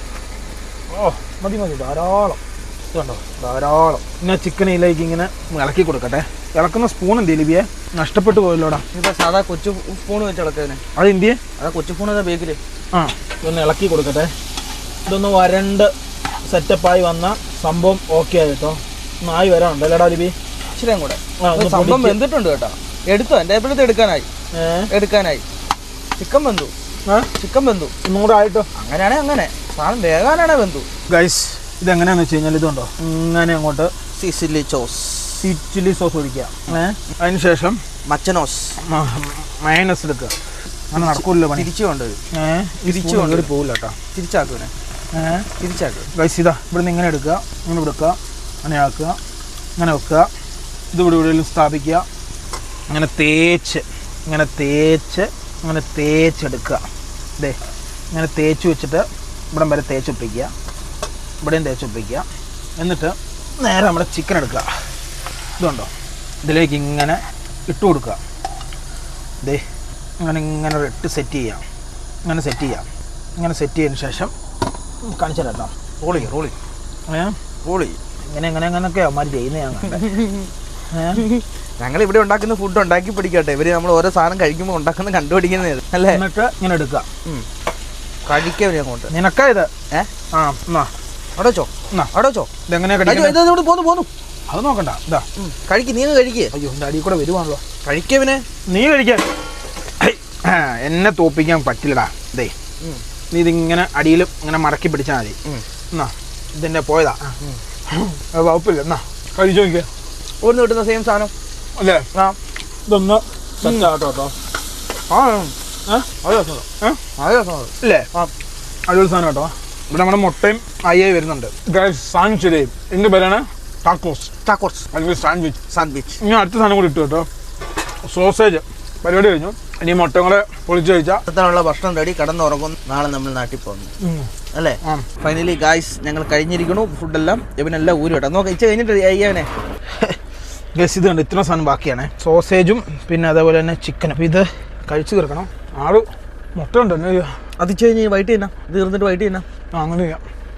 മതി ധാരാളം. ഇത് കണ്ടോ, ധാരാളം. പിന്നെ ചിക്കനിലേക്ക് ഇങ്ങനെ ഇളക്കി കൊടുക്കട്ടെ. ഇളക്കുന്ന സ്പൂൺ എന്ത് ലിബിയെ നഷ്ടപ്പെട്ടു പോയല്ലോടാ.
ഇപ്പൊ സാധാ കൊച്ചു സ്പൂൺ വെച്ച് ഇളക്കുന്നതിന്
അത് ഇന്ത്യയെ
അതാ കൊച്ചു സ്പൂൺ ബേക്കില്.
ഇതൊന്ന് ഇളക്കി കൊടുക്കട്ടെ. ഇതൊന്ന് വരണ്ട് സെറ്റപ്പായി വന്ന സംഭവം ഓക്കെ ആയി കേട്ടോ. നായി വരാനുണ്ട് അല്ലേടാ ലിബി?
ഇച്ചിരിയും കൂടെ സംഭവം വെന്തിട്ടുണ്ട് കേട്ടോ. എടുത്തോ, എൻ്റെ എപ്പോഴത്തെ എടുക്കാനായി. ചിക്കൻ വെന്തു.
ഒന്നും കൂടെ ആയിട്ടോ.
അങ്ങനെയാണെ അങ്ങനെ സാധനം വേഗാനാണെ വെന്തു.
ഗൈസ് ഇതെങ്ങനെയാന്ന് വെച്ച് കഴിഞ്ഞാൽ ഇതുണ്ടോ, ഇങ്ങനെ അങ്ങോട്ട്
ചില്ലി സോസ്
ഒഴിക്കുക. അതിനുശേഷം മയനസ് എടുക്കുക. അങ്ങനെ നടക്കൂല്ലോ പണി. തിരിച്ചു പോകില്ല കേട്ടോ.
തിരിച്ചാക്കുവനെ.
ഗൈസ് ഇതാ ഇവിടുന്ന് ഇങ്ങനെ എടുക്കുക, ഇങ്ങനെ എടുക്കുക, അങ്ങനെ ആക്കുക, ഇങ്ങനെ വെക്കുക. ഇത് ഇവിടെ സ്ഥാപിക്കുക. അങ്ങനെ തേച്ചെടുക്കുക. ഇതേ ഇങ്ങനെ തേച്ച് വെച്ചിട്ട് ഇവിടം വരെ തേച്ചൊപ്പിക്കുക, ഇവിടെയും തേച്ചൊപ്പിക്കുക. എന്നിട്ട് നേരെ നമ്മുടെ ചിക്കൻ എടുക്കുക. ഇതുണ്ടോ, ഇതിലേക്ക് ഇങ്ങനെ ഇട്ട് കൊടുക്കുക. ഇതേ ഇങ്ങനെ ഇട്ട് സെറ്റ് ചെയ്യാം. ഇങ്ങനെ സെറ്റ് ചെയ്തതിന് ശേഷം കാണിച്ചു തരാം കേട്ടോ. റോളി ഇങ്ങനെയൊക്കെ അവന്മാർ ചെയ്യുന്ന
ഞങ്ങൾ ഇവിടെ ഉണ്ടാക്കുന്ന ഫുഡ് ഉണ്ടാക്കി പിടിക്കട്ടെ. ഇവര് നമ്മൾ ഓരോ സാധനം കഴിക്കുമ്പോൾ ഉണ്ടാക്കുന്ന കണ്ടുപിടിക്കുന്നത് അല്ലേ.
എന്നിട്ട് ഇങ്ങനെ എടുക്കുക,
കഴിക്കാൻ അങ്ങോട്ട്.
നിനക്കാ ഇത്
അവിടെ വെച്ചോ.
ഇതെങ്ങനെയാ പോന്നു. അത് നോക്കണ്ട. ഇതാ
നീ കഴിക്കേ.
അയ്യോ എൻ്റെ അടിയിൽ കൂടെ വരുവാണല്ലോ.
കഴിക്കവനെ
നീ കഴിക്കാൻ എന്നെ തോപ്പിക്കാൻ പറ്റില്ലടാ. ഇതേ നീ ഇതിങ്ങനെ അടിയിലും ഇങ്ങനെ മടക്കി പിടിച്ചാൽ മതി. എന്നാ ഇതിൻ്റെ പോയതാ. അത് കുഴപ്പമില്ല. എന്നാ കഴിച്ചു നോക്കിയാ
ഒന്ന് കിട്ടുന്ന സെയിം സാധനം
അല്ലേ?
ആ
ഇതൊന്ന് കേട്ടോ.
ആ അതെ
അല്ലേ? അതൊരു സാധനം കേട്ടോ. ഇവിടെ നമ്മുടെ മുട്ടയും അയ്യായി വരുന്നുണ്ട്. സാധനം ശരിയായി. എൻ്റെ പേരാണ് ടാക്കോസ് അല്ലെങ്കിൽ സാൻഡ്വിച്ച്. ഇനി അടുത്ത സാധനം കൂടി ഇട്ടു കേട്ടോ. സോസേജ് പരിപാടി കഴിഞ്ഞു. ഇനി മുട്ടയും കൂടെ പൊളിച്ച് കഴിച്ചാൽ
ഇത്തരമുള്ള ഭക്ഷണം റെഡി, കടന്നുറങ്ങും. നാളെ നമ്മൾ നാട്ടിൽ പോകുന്നു അല്ലേ? ഫൈനലി ഗായ്സ് ഞങ്ങൾ കഴിഞ്ഞിരിക്കണു. ഫുഡെല്ലാം ഇവനെല്ലാം ഊരി കേട്ടോ. നോക്കാം ഇച്ച കഴിഞ്ഞിട്ട് അയ്യാവനെ
ഗസ് ഇത് കണ്ട് ഇത്ര സാധനം ബാക്കിയാണ്. സോസേജും പിന്നെ അതേപോലെ തന്നെ ചിക്കനും. അപ്പോൾ ഇത് കഴിച്ച് തീർക്കണം. ആള് മുട്ട ഉണ്ട്.
അത് ഇച്ച കഴിഞ്ഞ് വൈകിട്ട് തന്നെ തീർന്നിട്ട് വൈകിട്ട് തന്നെ
അങ്ങനെ ചെയ്യാം.